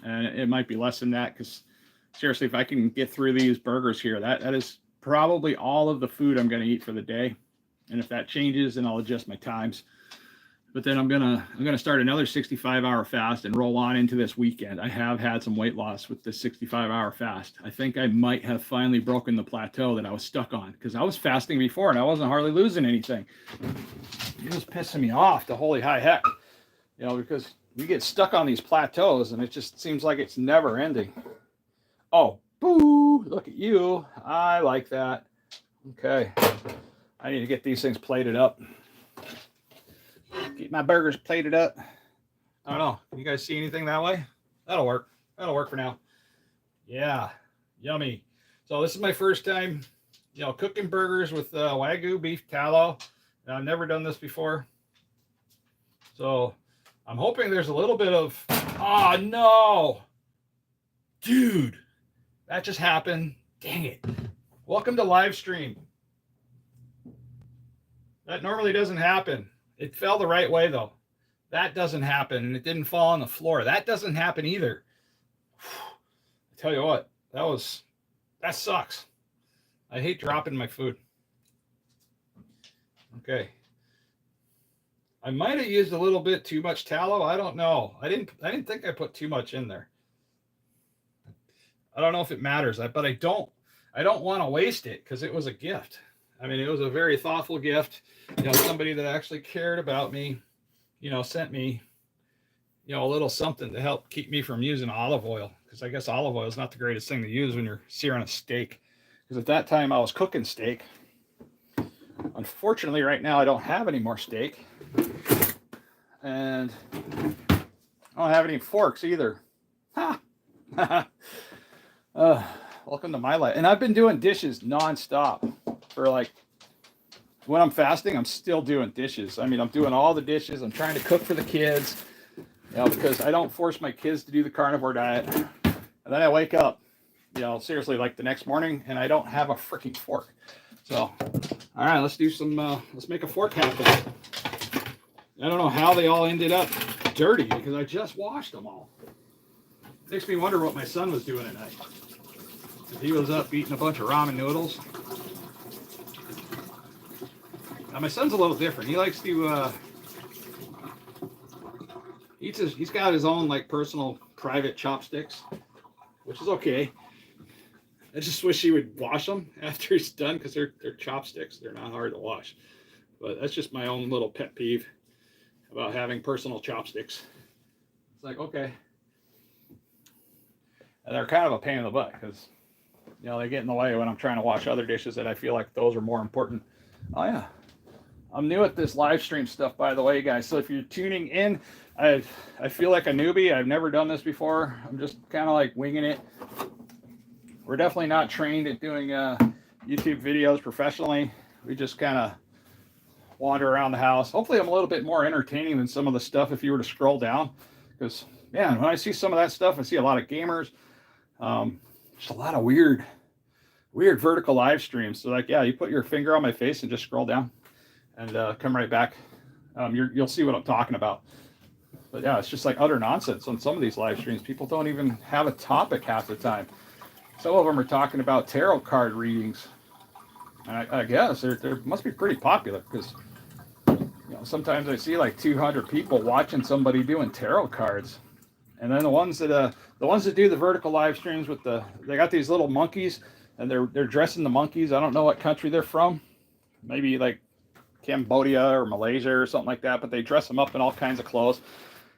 and it might be less than that because seriously, if I can get through these burgers here, that is probably all of the food I'm going to eat for the day. And if that changes, then I'll adjust my times. But then I'm gonna start another 65-hour fast and roll on into this weekend. I have had some weight loss with this 65-hour fast. I think I might have finally broken the plateau that I was stuck on, because I was fasting before and I wasn't hardly losing anything. It was pissing me off, the holy high heck, because you get stuck on these plateaus and it just seems like it's never ending. Oh, boo! Look at you. I like that. Okay, I need to get these things plated up. Get my burgers plated up. I don't know. Can you guys see anything that way? That'll work. That'll work for now. Yeah. Yummy. So this is my first time, cooking burgers with Wagyu beef tallow. Now, I've never done this before. So I'm hoping there's a little bit of, oh no. Dude, that just happened. Dang it. Welcome to live stream. That normally doesn't happen. It fell the right way, though. That doesn't happen, and it didn't fall on the floor. That doesn't happen either. I tell you what, that sucks. I hate dropping my food. Okay. I might have used a little bit too much tallow. I don't know. I didn't think I put too much in there. I don't know if it matters, but I don't want to waste it because it was a gift. I mean, it was a very thoughtful gift. Somebody that actually cared about me, sent me, a little something to help keep me from using olive oil. Because I guess olive oil is not the greatest thing to use when you're searing a steak. Because at that time I was cooking steak. Unfortunately, right now I don't have any more steak. And I don't have any forks either. Ha! Welcome to my life. And I've been doing dishes nonstop for when I'm fasting, I'm still doing dishes. I mean, I'm doing all the dishes. I'm trying to cook for the kids, because I don't force my kids to do the carnivore diet. And then I wake up, seriously, the next morning, and I don't have a freaking fork. So, all right, let's do some, let's make a fork happen. I don't know how they all ended up dirty because I just washed them all. Makes me wonder what my son was doing at night. He was up eating a bunch of ramen noodles. Now, my son's a little different. He likes to he's got his own personal private chopsticks, which is okay. I just wish he would wash them after he's done, because they're chopsticks. They're not hard to wash. But that's just my own little pet peeve about having personal chopsticks. It's okay. And they're kind of a pain in the butt because they get in the way when I'm trying to wash other dishes that I feel like those are more important. Oh yeah. I'm new at this live stream stuff, by the way, guys. So if you're tuning in, I feel like a newbie. I've never done this before. I'm just kind of winging it. We're definitely not trained at doing YouTube videos professionally. We just kind of wander around the house. Hopefully I'm a little bit more entertaining than some of the stuff if you were to scroll down. Because, man, when I see some of that stuff, I see a lot of gamers. Just a lot of weird vertical live streams. So you put your finger on my face and just scroll down. And come right back. You'll see what I'm talking about. But yeah, it's just utter nonsense on some of these live streams. People don't even have a topic half the time. Some of them are talking about tarot card readings. And I guess they must be pretty popular because sometimes I see 200 people watching somebody doing tarot cards. And then the ones that do the vertical live streams they got these little monkeys, and they're dressing the monkeys. I don't know what country they're from. Maybe Cambodia or Malaysia or something like that, but they dress them up in all kinds of clothes,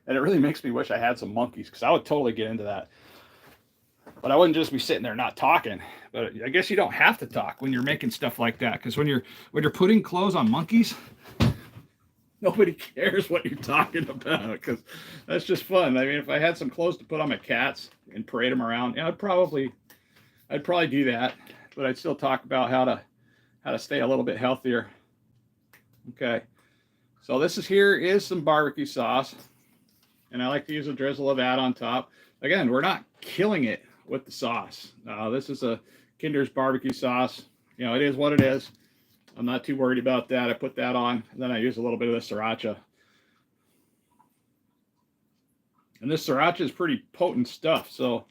and it really makes me wish I had some monkeys, because I would totally get into that. But I wouldn't just be sitting there not talking. But I guess you don't have to talk when you're making stuff like that, because when you're putting clothes on monkeys, nobody cares what you're talking about, because that's just fun. I mean, if I had some clothes to put on my cats and parade them around, I'd probably do that, but I'd still talk about how to stay a little bit healthier. Okay, so here is some barbecue sauce, and I like to use a drizzle of that on top. again, we're not killing it with the sauce. This is a Kinder's barbecue sauce. You know, it is what it is. I'm not too worried about that. I put that on, and then I use a little bit of the sriracha. And this sriracha is pretty potent stuff, so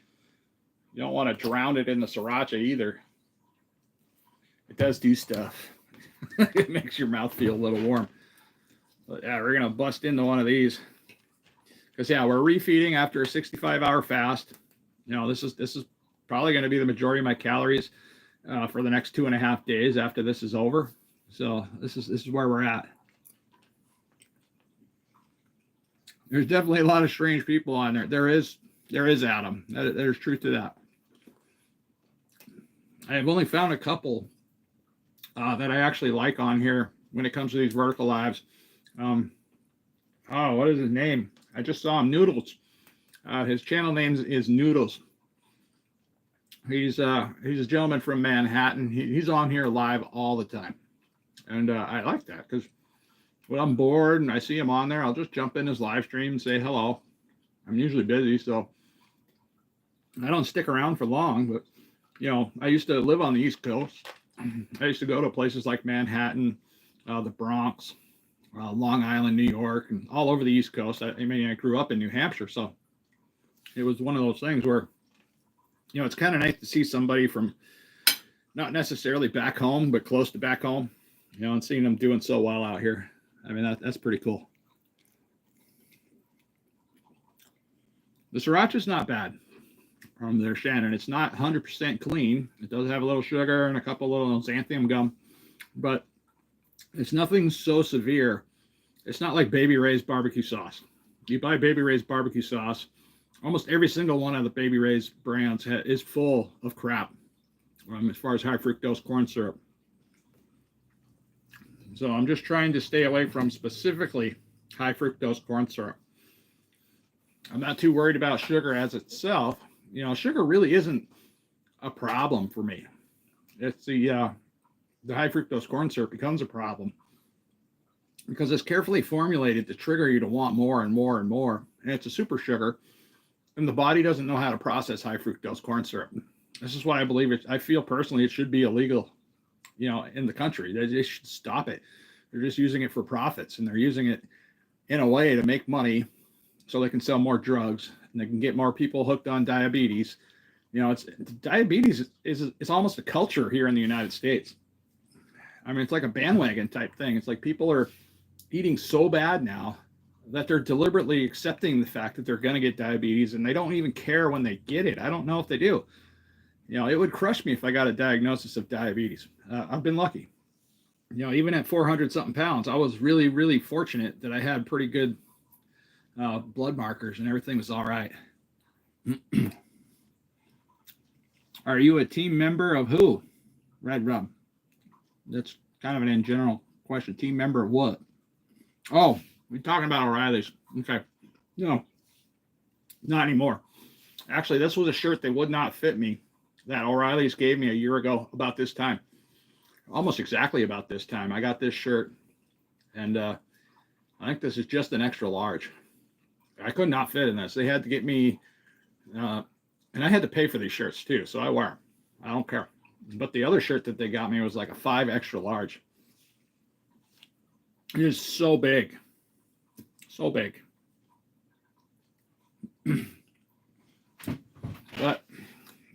you don't want to drown it in the sriracha either. It does do stuff. It makes your mouth feel a little warm. But yeah, we're going to bust into one of these. Because, yeah, we're refeeding after a 65-hour fast. You know, this is probably going to be the majority of my calories for the next 2.5 days after this is over. So this is where we're at. There's definitely a lot of strange people on there. There is Adam. There's truth to that. I've only found a couple that I actually like on here when it comes to these vertical lives. Oh, what is his name? I just saw him, Noodles. His channel name is Noodles. He's a gentleman from Manhattan. He's on here live all the time. And I like that because when I'm bored and I see him on there, I'll just jump in his live stream and say hello. I'm usually busy, so I don't stick around for long. But, you know, I used to live on the East Coast. I used to go to places like Manhattan, the Bronx, Long Island, New York, and all over the East Coast. I mean, I grew up in New Hampshire, so it was one of those things where, you know, it's kind of nice to see somebody from not necessarily back home, but close to back home, you know, and seeing them doing so well out here. I mean, that's pretty cool. The sriracha's not bad from there, Shannon. It's not 100% clean. It does have a little sugar and a couple little xanthan gum, but it's nothing so severe. It's not like Baby Ray's barbecue sauce. You buy Baby Ray's barbecue sauce, almost every single one of the Baby Ray's brands is full of crap as far as high fructose corn syrup. So I'm just trying to stay away from specifically high fructose corn syrup. I'm not too worried about sugar as itself. You know, sugar really isn't a problem for me. It's the high fructose corn syrup becomes a problem because it's carefully formulated to trigger you to want more and more and more. And it's a super sugar, and the body doesn't know how to process high fructose corn syrup. This is why I believe it. I feel personally it should be illegal, you know, in the country. They should stop it. They're just using it for profits, and they're using it in a way to make money so they can sell more drugs and they can get more people hooked on diabetes. You know, diabetes is almost a culture here in the United States. I mean, it's like a bandwagon type thing. It's like people are eating so bad now that they're deliberately accepting the fact that they're going to get diabetes, and they don't even care when they get it. I don't know if they do. You know, it would crush me if I got a diagnosis of diabetes. I've been lucky. You know, even at 400 something pounds, I was really, really fortunate that I had pretty good blood markers and everything was all right. Are you a team member of who? Red Rum. That's kind of an in general question. Team member of what? Oh, we're talking about O'Reilly's. Okay. No, not anymore. Actually, this was a shirt that would not fit me that O'Reilly's gave me a year ago about this time. Almost exactly about this time. I got this shirt, and I think this is just an extra large. I could not fit in this. They had to get me, and I had to pay for these shirts too, so I wear them. I don't care. But the other shirt that they got me was like a 5 extra large. It is so big. So big. But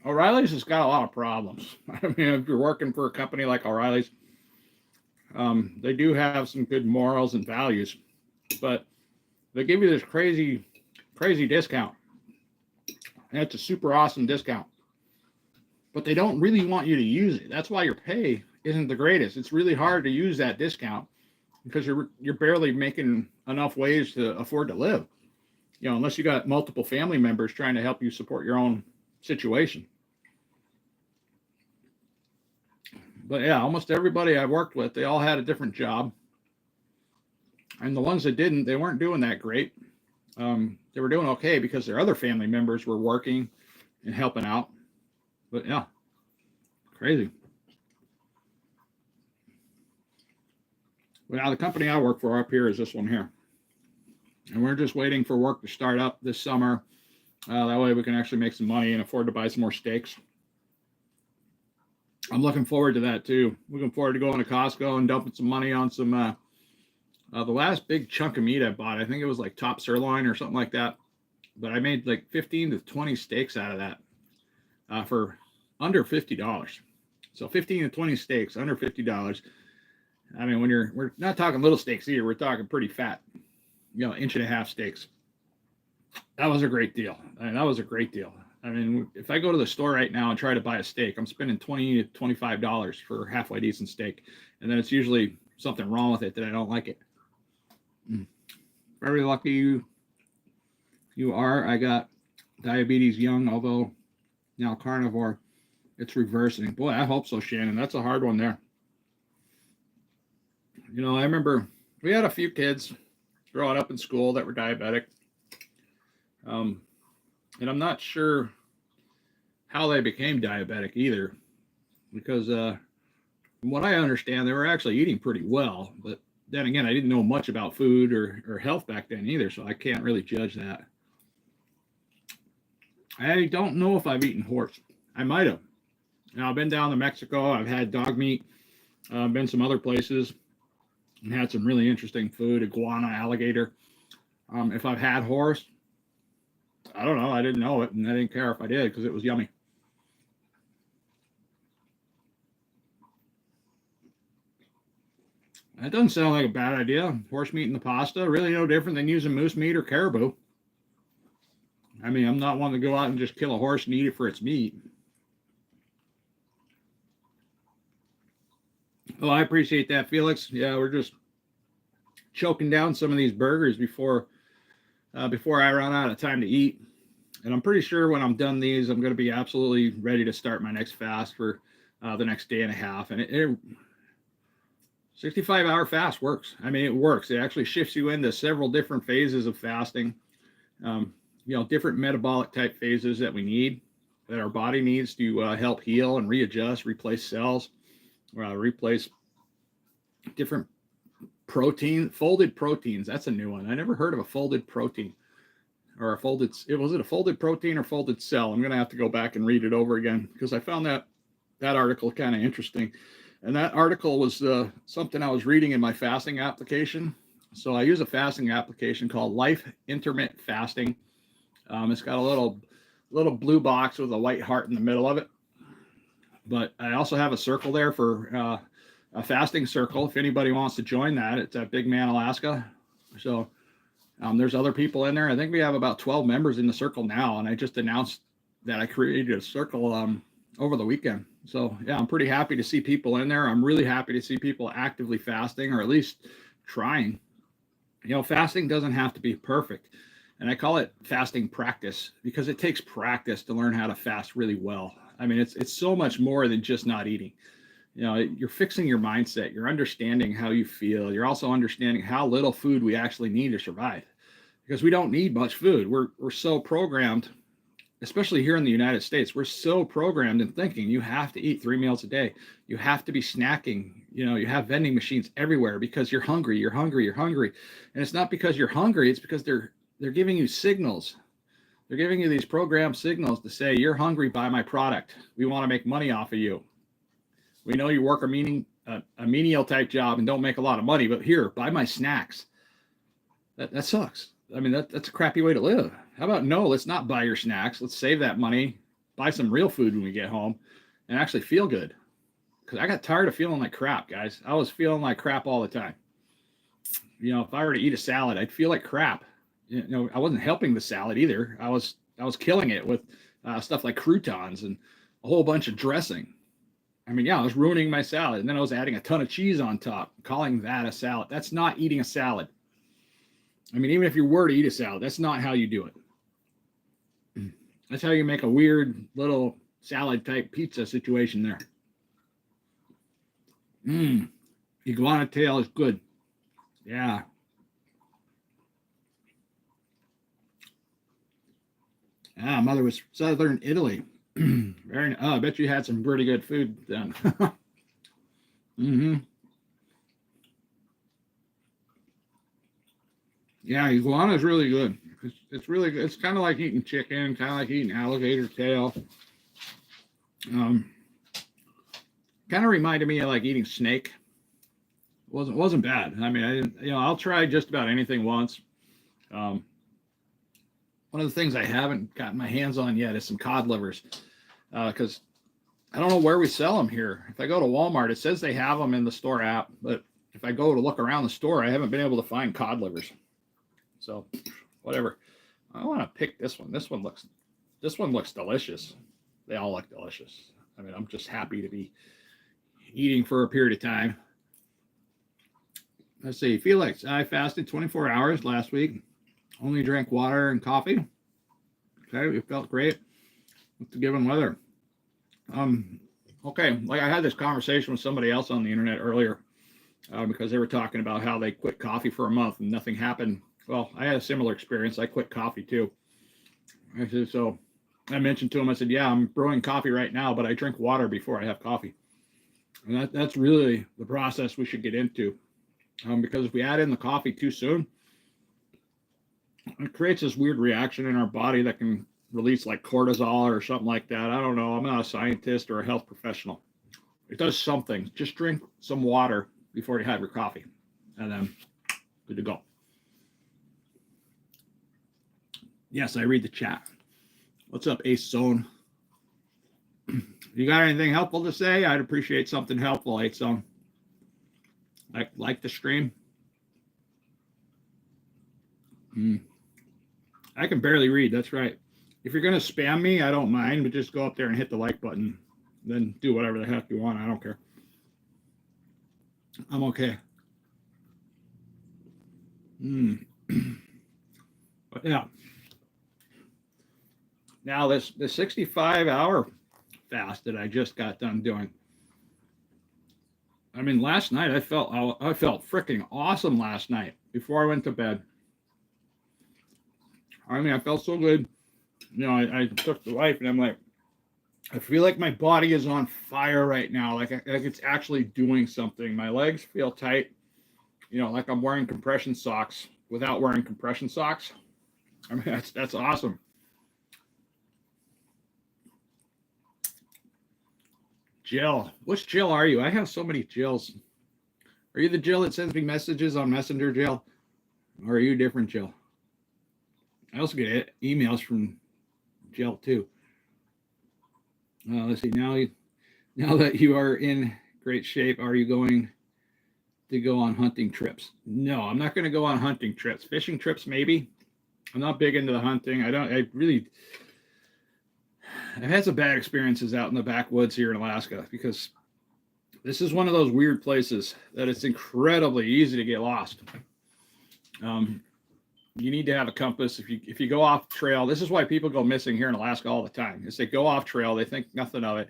O'Reilly's has got a lot of problems. I mean, if you're working for a company like O'Reilly's, they do have some good morals and values, but they give you this crazy discount. And it's a super awesome discount. But they don't really want you to use it. That's why your pay isn't the greatest. It's really hard to use that discount because you're barely making enough ways to afford to live. You know, unless you got multiple family members trying to help you support your own situation. But yeah, almost everybody I worked with, they all had a different job. And the ones that didn't, they weren't doing that great. They were doing okay because their other family members were working and helping out. But yeah, crazy. Well, now the company I work for up here is this one here. And we're just waiting for work to start up this summer. That way we can actually make some money and afford to buy some more steaks. I'm looking forward to that too. Looking forward to going to Costco and dumping some money on some, the last big chunk of meat I bought. I think it was like top sirloin or something like that. But I made like 15 to 20 steaks out of that for under $50. So 15 to 20 steaks, under $50. I mean, we're not talking little steaks here. We're talking pretty fat, 1.5-inch steaks. That was a great deal. I mean, that was a great deal. I mean, if I go to the store right now and try to buy a steak, I'm spending $20 to $25 for a halfway decent steak. And then it's usually something wrong with it that I don't like it. Very lucky you are. I got diabetes young, although now carnivore, it's reversing. Boy, I hope so, Shannon. That's a hard one there. I remember we had a few kids growing up in school that were diabetic. And I'm not sure how they became diabetic either, because from what I understand, they were actually eating pretty well. But then again, I didn't know much about food or health back then either, so I can't really judge that. I don't know if I've eaten horse. I might have. Now, I've been down to Mexico. I've had dog meat. I've been some other places and had some really interesting food, iguana, alligator. If I've had horse, I don't know. I didn't know it, and I didn't care if I did because it was yummy. That doesn't sound like a bad idea. Horse meat in the pasta, really no different than using moose meat or caribou. I mean, I'm not one to go out and just kill a horse and eat it for its meat. Oh, I appreciate that, Felix. Yeah, we're just choking down some of these burgers before I run out of time to eat. And I'm pretty sure when I'm done these, I'm going to be absolutely ready to start my next fast for the next day and a half. And it 65-hour fast works. I mean, it works. It actually shifts you into several different phases of fasting. Different metabolic type phases that we need, that our body needs to help heal and readjust, replace cells, replace different folded proteins. That's a new one. I never heard of a folded protein or was it a folded protein or folded cell? I'm going to have to go back and read it over again because I found that article kind of interesting. And that article was something I was reading in my fasting application. So I use a fasting application called Life Intermittent Fasting. It's got a little blue box with a white heart in the middle of it. But I also have a circle there for a fasting circle. If anybody wants to join that, it's at Big Man, Alaska. So there's other people in there. I think we have about 12 members in the circle now. And I just announced that I created a circle over the weekend. So yeah, I'm pretty happy to see people in there. I'm really happy to see people actively fasting, or at least trying. Fasting doesn't have to be perfect. And I call it fasting practice because it takes practice to learn how to fast really well. I mean, it's so much more than just not eating. You're fixing your mindset. You're understanding how you feel. You're also understanding how little food we actually need to survive, because we don't need much food. We're so programmed, especially here in the United States. We're so programmed in thinking you have to eat 3 meals a day. You have to be snacking. You have vending machines everywhere because you're hungry. You're hungry. You're hungry. And it's not because you're hungry. It's because they're giving you signals. They're giving you these programmed signals to say, you're hungry, buy my product. We want to make money off of you. We know you work a menial type job and don't make a lot of money, but here, buy my snacks. That sucks. I mean, that's a crappy way to live. How about, no, let's not buy your snacks. Let's save that money, buy some real food when we get home, and actually feel good. Because I got tired of feeling like crap, guys. I was feeling like crap all the time. If I were to eat a salad, I'd feel like crap. I wasn't helping the salad either. I was killing it with stuff like croutons and a whole bunch of dressing. I mean, yeah, I was ruining my salad, and then I was adding a ton of cheese on top, calling that a salad. That's not eating a salad. I mean, even if you were to eat a salad, that's not how you do it. That's how you make a weird little salad type pizza situation there. Iguana tail is good. Yeah. Mother was southern Italy. I bet you had some pretty good food then. Yeah, iguana is really good. It's really good. It's kind of like eating chicken, kind of like eating alligator tail. Kind of reminded me of like eating snake. Wasn't bad. I mean, I didn't, I'll try just about anything once. One of the things I haven't gotten my hands on yet is some cod livers, because I don't know where we sell them here. If I go to Walmart, it says they have them in the store app, but if I go to look around the store, I haven't been able to find cod livers. So, whatever. I want to pick this one. This one looks delicious. They all look delicious. I mean, I'm just happy to be eating for a period of time. Let's see. Felix, I fasted 24 hours last week. Only drank water and coffee. Okay, it felt great with the given weather. Okay, like I had this conversation with somebody else on the internet earlier, because they were talking about how they quit coffee for a month and nothing happened. Well, I had a similar experience. I quit coffee too. I said, so I mentioned to him, I said, yeah, I'm brewing coffee right now, but I drink water before I have coffee. And that's really the process we should get into. Because if we add in the coffee too soon, it creates this weird reaction in our body that can release like cortisol or something like that. I don't know. I'm not a scientist or a health professional. It does something. Just drink some water before you have your coffee, and then good to go. Yes, I read the chat. What's up, Ace Zone? You got anything helpful to say? I'd appreciate something helpful, Ace Zone. Like the stream. I can barely read. That's right. If you're going to spam me, I don't mind, but just go up there and hit the like button. Then do whatever the heck you want. I don't care. I'm okay. But yeah. Now the 65-hour fast that I just got done doing. I mean, last night I felt freaking awesome last night before I went to bed. I mean, I felt so good. I took the wife and I'm like, I feel like my body is on fire right now. Like it's actually doing something. My legs feel tight. Like I'm wearing compression socks without wearing compression socks. I mean, that's awesome. Jill. Which Jill are you? I have so many Jills. Are you the Jill that sends me messages on Messenger, Jill? Or are you a different Jill? I also get emails from Jill too. Let's see. Now that you are in great shape, are you going to go on hunting trips? No, I'm not going to go on hunting trips. Fishing trips, maybe. I'm not big into the hunting. I've had some bad experiences out in the backwoods here in Alaska, because this is one of those weird places that it's incredibly easy to get lost. You need to have a compass. If you go off trail, this is why people go missing here in Alaska all the time. Is they go off trail, they think nothing of it,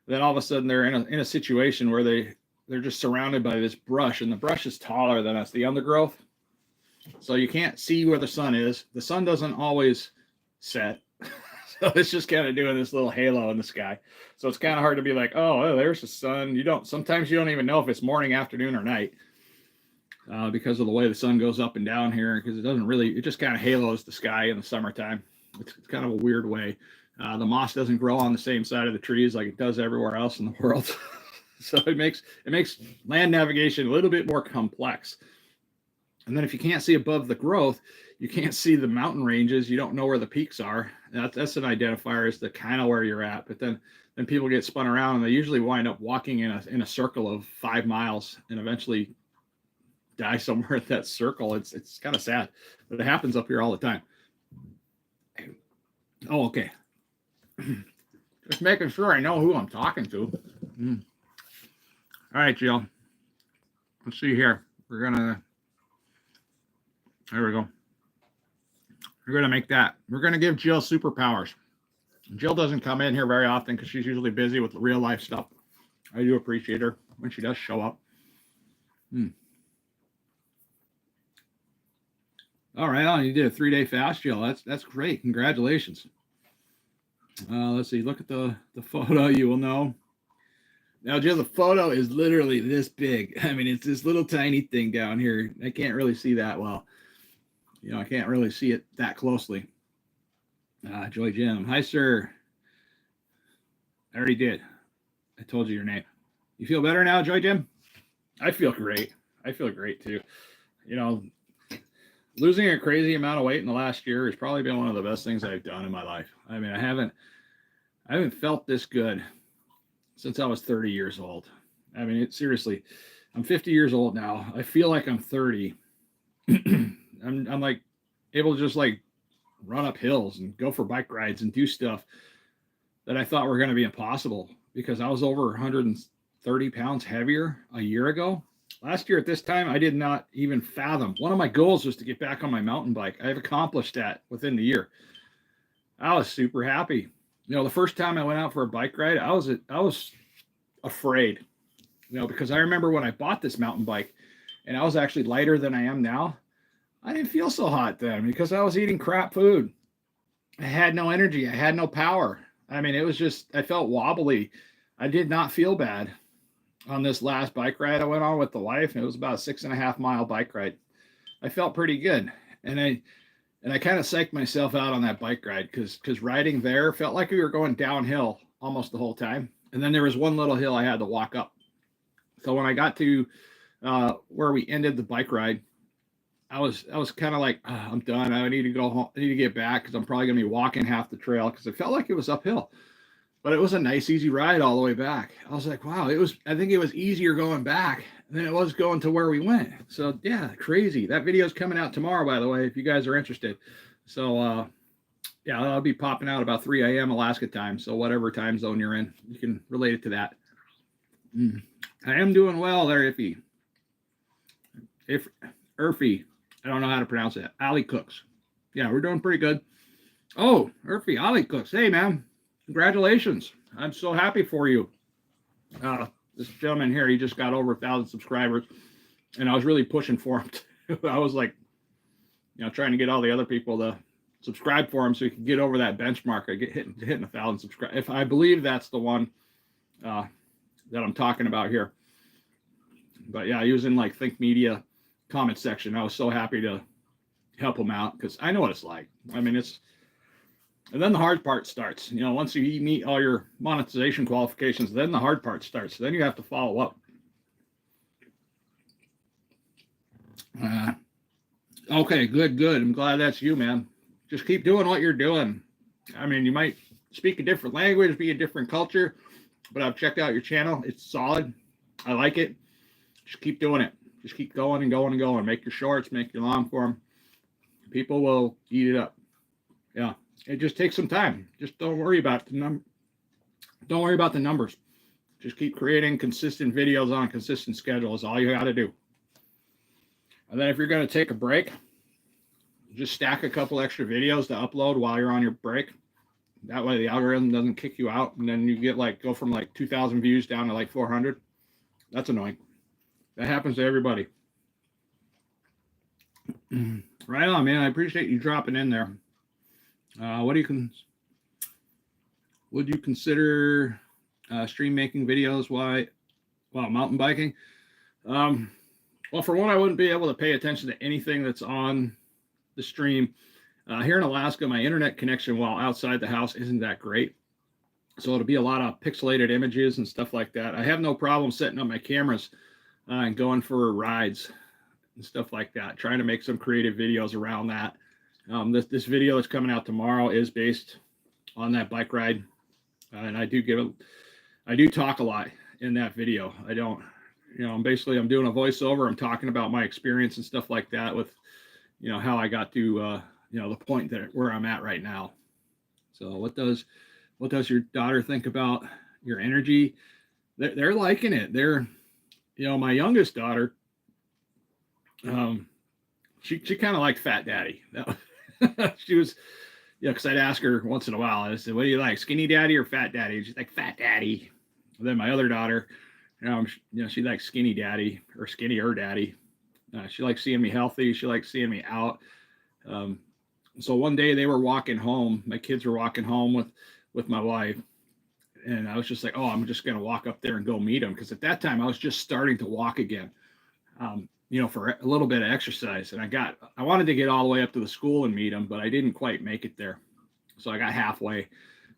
then all of a sudden they're in a situation where they're just surrounded by this brush, and the brush is taller than us, the undergrowth. So you can't see where the sun is. The sun doesn't always set. So it's just kind of doing this little halo in the sky. So it's kind of hard to be like, oh, there's the sun. Sometimes you don't even know if it's morning, afternoon, or night, because of the way the sun goes up and down here, because it just kind of halos the sky in the summertime. It's kind of a weird way. The moss doesn't grow on the same side of the trees like it does everywhere else in the world. So it makes land navigation a little bit more complex. And then if you can't see above the growth, you can't see the mountain ranges. You don't know where the peaks are. That's an identifier as to kind of where you're at. But then people get spun around, and they usually wind up walking in a circle of 5 miles and eventually die somewhere at that circle. It's kind of sad, but it happens up here all the time. Oh, okay. Just making sure I know who I'm talking to. All right, Jill. Let's see here. There we go. We're going to make that. We're going to give Jill superpowers. Jill doesn't come in here very often because she's usually busy with real life stuff. I do appreciate her when she does show up. All right, you did a 3-day fast, Jill. That's great. Congratulations. Let's see. Look at the photo. You will know. Now, Jill, the photo is literally this big. I mean, it's this little tiny thing down here. I can't really see that well. I can't really see it that closely. Joy Jim. Hi, sir. I already did. I told you your name. You feel better now, Joy Jim? I feel great. I feel great too. You know, losing a crazy amount of weight in the last year has probably been one of the best things I've done in my life. I mean, I haven't felt this good since I was 30 years old. I mean, seriously, I'm 50 years old now. I feel like I'm 30. I'm like able to just like run up hills and go for bike rides and do stuff that I thought were going to be impossible because I was over 130 pounds heavier a year ago. Last year at this time, I did not even fathom. One of my goals was to get back on my mountain bike. I've accomplished that within the year. I was super happy. The first time I went out for a bike ride, I was afraid, because I remember when I bought this mountain bike and I was actually lighter than I am now. I didn't feel so hot then because I was eating crap food. I had no energy. I had no power. I mean, it was just, I felt wobbly. I did not feel bad on this last bike ride I went on with the wife. It was about a 6.5 mile bike ride. I felt pretty good. And I kind of psyched myself out on that bike ride because riding there felt like we were going downhill almost the whole time. And then there was one little hill I had to walk up. So when I got to where we ended the bike ride, I was kind of like, I'm done. I need to go home. I need to get back because I'm probably going to be walking half the trail because it felt like it was uphill. But it was a nice, easy ride all the way back. I was like, wow, I think it was easier going back than it was going to where we went. So yeah, crazy. That video is coming out tomorrow, by the way, if you guys are interested. So yeah, I'll be popping out about 3 a.m. Alaska time. So whatever time zone you're in, you can relate it to that. I am doing well there, Urfy. I don't know how to pronounce it. Ali Cooks. Yeah, we're doing pretty good. Oh, Urfy, Ali Cooks. Hey, man. Congratulations. I'm so happy for you. This gentleman here, he just got over 1,000 subscribers, and I was really pushing for him too. I was like, trying to get all the other people to subscribe for him so he could get over that benchmark. I get hitting 1,000 subscribers. If I believe that's the one that I'm talking about here. But yeah, he was in like Think Media comment section. I was so happy to help him out because I know what it's like. I mean, and then the hard part starts. Once you meet all your monetization qualifications, then the hard part starts. Then you have to follow up. Okay, good. I'm glad that's you, man. Just keep doing what you're doing. I mean, you might speak a different language, be a different culture, but I've checked out your channel. It's solid. I like it. Just keep doing it. Just keep going and going and going. Make your shorts, make your long form. People will eat it up. Yeah. It just takes some time. Just don't worry about Don't worry about the numbers. Just keep creating consistent videos on a consistent schedule is all you got to do. And then if you're going to take a break, just stack a couple extra videos to upload while you're on your break. That way the algorithm doesn't kick you out, and then you get go from 2,000 views down to 400. That's annoying. That happens to everybody. Right on, man. I appreciate you dropping in there. Would you consider stream making videos while mountain biking? Well, for one, I wouldn't be able to pay attention to anything that's on the stream. Here in Alaska, my internet connection while outside the house isn't that great. So it'll be a lot of pixelated images and stuff like that. I have no problem setting up my cameras and going for rides and stuff like that, trying to make some creative videos around that. This video that's coming out tomorrow is based on that bike ride. And I do talk a lot in that video. I don't, I'm doing a voiceover. I'm talking about my experience and stuff like that with, how I got to, the point where I'm at right now. So what does your daughter think about your energy? They're liking it. They're, my youngest daughter, she kind of liked Fat Daddy. She was, because I'd ask her once in a while. I said, "What do you like, Skinny Daddy or Fat Daddy?" And she's like, "Fat Daddy." And then my other daughter, she likes Skinny Daddy or Skinnier Daddy. She likes seeing me healthy. She likes seeing me out. So one day they were walking home. My kids were walking home with my wife, and I was just like, "Oh, I'm just gonna walk up there and go meet them," because at that time I was just starting to walk again. for a little bit of exercise. And I wanted to get all the way up to the school and meet them, but I didn't quite make it there. So I got halfway,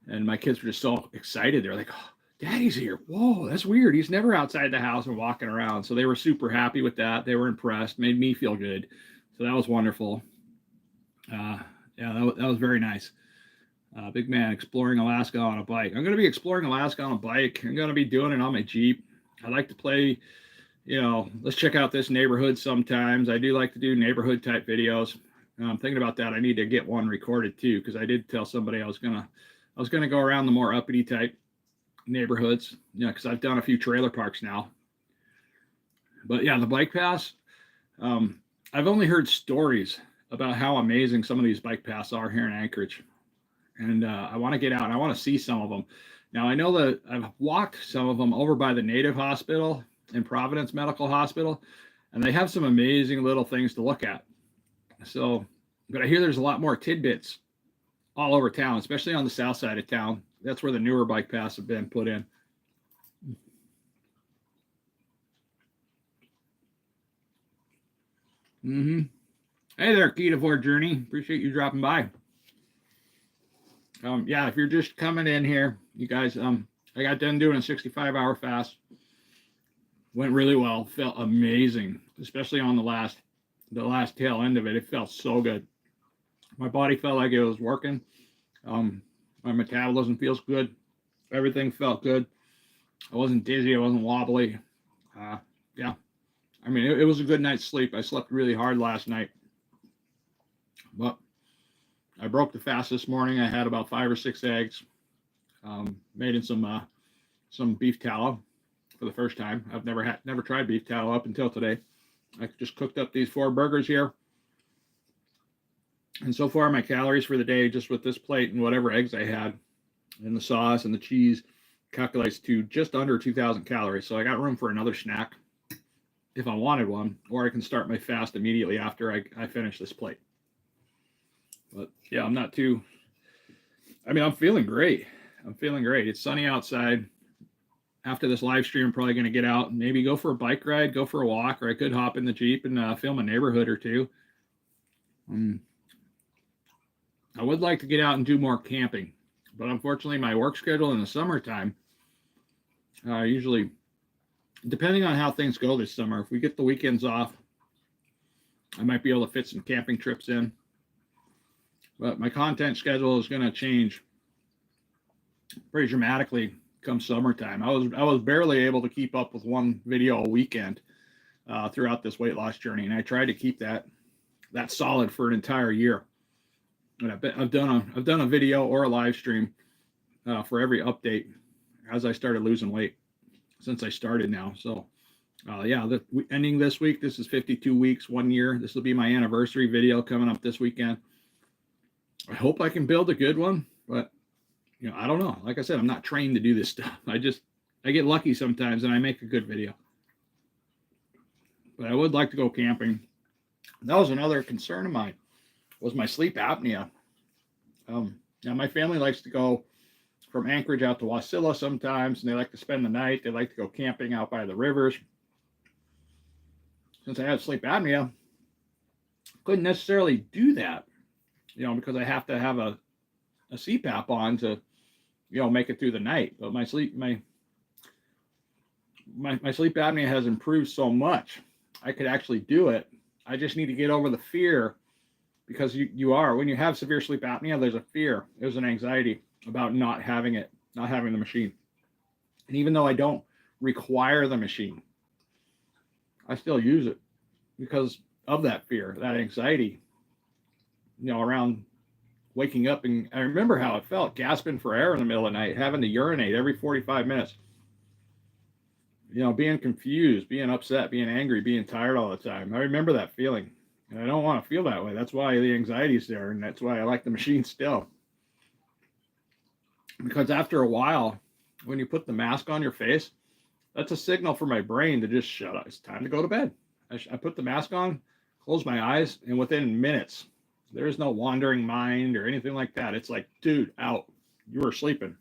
and my kids were just so excited. They're like, "Oh, Daddy's here. Whoa, that's weird. He's never outside the house and walking around." So they were super happy with that. They were impressed, made me feel good. So that was wonderful. That was very nice. Big man exploring Alaska on a bike. I'm going to be exploring Alaska on a bike. I'm going to be doing it on my Jeep. I like to play, let's check out this neighborhood sometimes. I do like to do neighborhood type videos. I'm thinking about that. I need to get one recorded too, because I did tell somebody I was gonna go around the more uppity type neighborhoods. Because I've done a few trailer parks now. But yeah, the bike pass. I've only heard stories about how amazing some of these bike paths are here in Anchorage. And I want to get out and I want to see some of them. Now, I know that I've walked some of them over by the Native Hospital and Providence Medical Hospital, and they have some amazing little things to look at. So, but I hear there's a lot more tidbits all over town, especially on the south side of town. That's where the newer bike paths have been put in. Hey there, KetoVore Journey. Appreciate you dropping by. If you're just coming in here, you guys, I got done doing a 65-hour fast. Went really well. Felt amazing, especially on the last tail end of it. It felt so good. My body felt like it was working. My metabolism feels good. Everything felt good. I wasn't dizzy. I wasn't wobbly. I mean, it was a good night's sleep. I slept really hard last night. But I broke the fast this morning. I had about 5 or 6 eggs. Made in some beef tallow for the first time. I've never tried beef tallow up until today. I just cooked up these 4 burgers here. And so far, my calories for the day, just with this plate and whatever eggs I had, and the sauce and the cheese, calculates to just under 2,000 calories. So I got room for another snack if I wanted one, or I can start my fast immediately after I finish this plate. But yeah, I'm feeling great. It's sunny outside. After this live stream, I'm probably going to get out and maybe go for a bike ride, go for a walk, or I could hop in the Jeep and film a neighborhood or two. I would like to get out and do more camping, but unfortunately my work schedule in the summertime, usually, depending on how things go this summer, if we get the weekends off, I might be able to fit some camping trips in. But my content schedule is going to change pretty dramatically come summertime. I was barely able to keep up with one video a weekend throughout this weight loss journey, and I tried to keep that solid for an entire year. And I've done a video or a live stream for every update as I started losing weight since I started now. So ending this week, this is 52 weeks, 1 year. This will be my anniversary video coming up this weekend. I hope I can build a good one, but I don't know. Like I said, I'm not trained to do this stuff. I get lucky sometimes and I make a good video. But I would like to go camping. That was another concern of mine, was my sleep apnea. Now my family likes to go from Anchorage out to Wasilla sometimes, and they like to spend the night. They like to go camping out by the rivers. Since I had sleep apnea, couldn't necessarily do that, because I have to have a CPAP on to, make it through the night. But my sleep apnea has improved so much, I could actually do it. I just need to get over the fear, because when you have severe sleep apnea, there's a fear, there's an anxiety about not having the machine. And even though I don't require the machine, I still use it because of that fear, that anxiety, around waking up. And I remember how it felt, gasping for air in the middle of the night, having to urinate every 45 minutes, being confused, being upset, being angry, being tired all the time. I remember that feeling, and I don't want to feel that way. That's why the anxiety is there, and that's why I like the machine still. Because after a while, when you put the mask on your face, that's a signal for my brain to just shut up. It's time to go to bed. I put the mask on, close my eyes, and within minutes, there is no wandering mind or anything like that. It's like, dude, out. You were sleeping.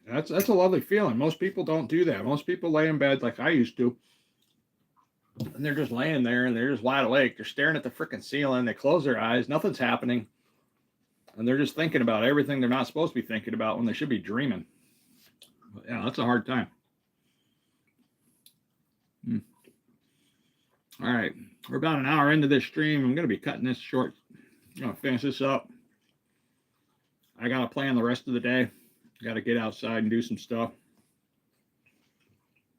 That's a lovely feeling. Most people don't do that. Most people lay in bed like I used to, And they're just laying there and they're just wide awake. They're staring at the freaking ceiling. They close their eyes. Nothing's happening. And they're just thinking about everything they're not supposed to be thinking about when they should be dreaming. But yeah, that's a hard time. All right. We're about an hour into this stream. I'm going to be cutting this short. I'm going to finish this up. I got to plan the rest of the day. Got to get outside and do some stuff.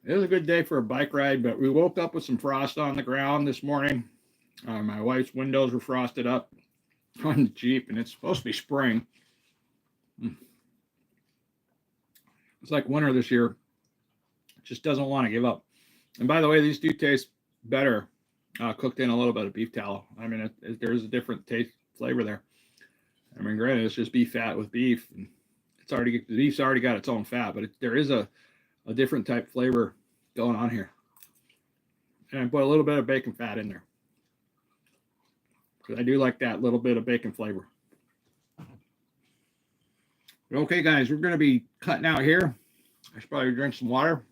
It was a good day for a bike ride, but we woke up with some frost on the ground this morning. My wife's windows were frosted up on the Jeep, and it's supposed to be spring. It's like winter this year. It just doesn't want to give up. And by the way, these do taste better cooked in a little bit of beef tallow. I mean, there's a different taste flavor there. I mean, granted, it's just beef fat with beef. And the beef's already got its own fat, but there is a different type flavor going on here. And I put a little bit of bacon fat in there, because I do like that little bit of bacon flavor. Okay, guys, we're going to be cutting out here. I should probably drink some water.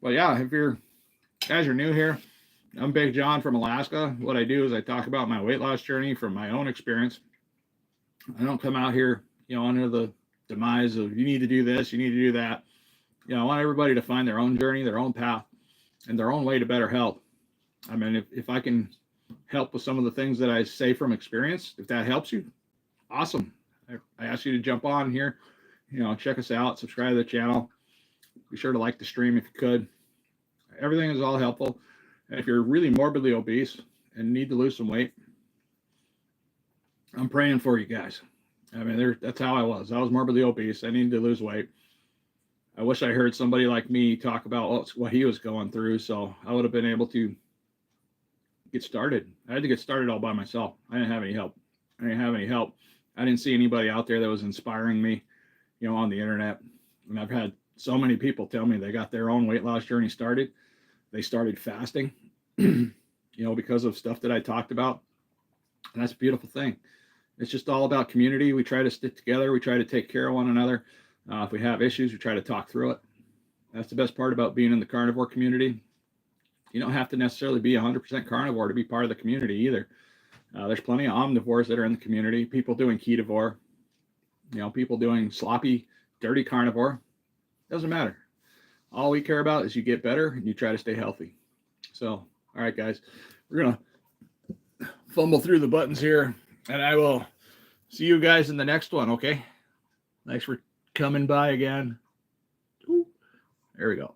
But yeah, if you guys are new here, I'm Big John from Alaska. What I do is I talk about my weight loss journey from my own experience. I don't come out here, under the demise of you need to do this, you need to do that. I want everybody to find their own journey, their own path, and their own way to better health. I mean, if I can help with some of the things that I say from experience, if that helps you, awesome. I ask you to jump on here, check us out, subscribe to the channel. Be sure to like the stream if you could. Everything is all helpful. And if you're really morbidly obese and need to lose some weight, I'm praying for you guys. I mean, that's how I was. I was morbidly obese. I needed to lose weight. I wish I heard somebody like me talk about what he was going through, so I would have been able to get started. I had to get started all by myself. I didn't have any help. I didn't see anybody out there that was inspiring me, on the internet. And I've had so many people tell me they got their own weight loss journey started. They started fasting, because of stuff that I talked about. And that's a beautiful thing. It's just all about community. We try to stick together. We try to take care of one another. If we have issues, we try to talk through it. That's the best part about being in the carnivore community. You don't have to necessarily be 100% carnivore to be part of the community either. There's plenty of omnivores that are in the community. People doing KetoVore, people doing sloppy, dirty carnivore. Doesn't matter. All we care about is you get better and you try to stay healthy. So, all right, guys, we're going to fumble through the buttons here, and I will see you guys in the next one, okay? Thanks for coming by again. Ooh, there we go.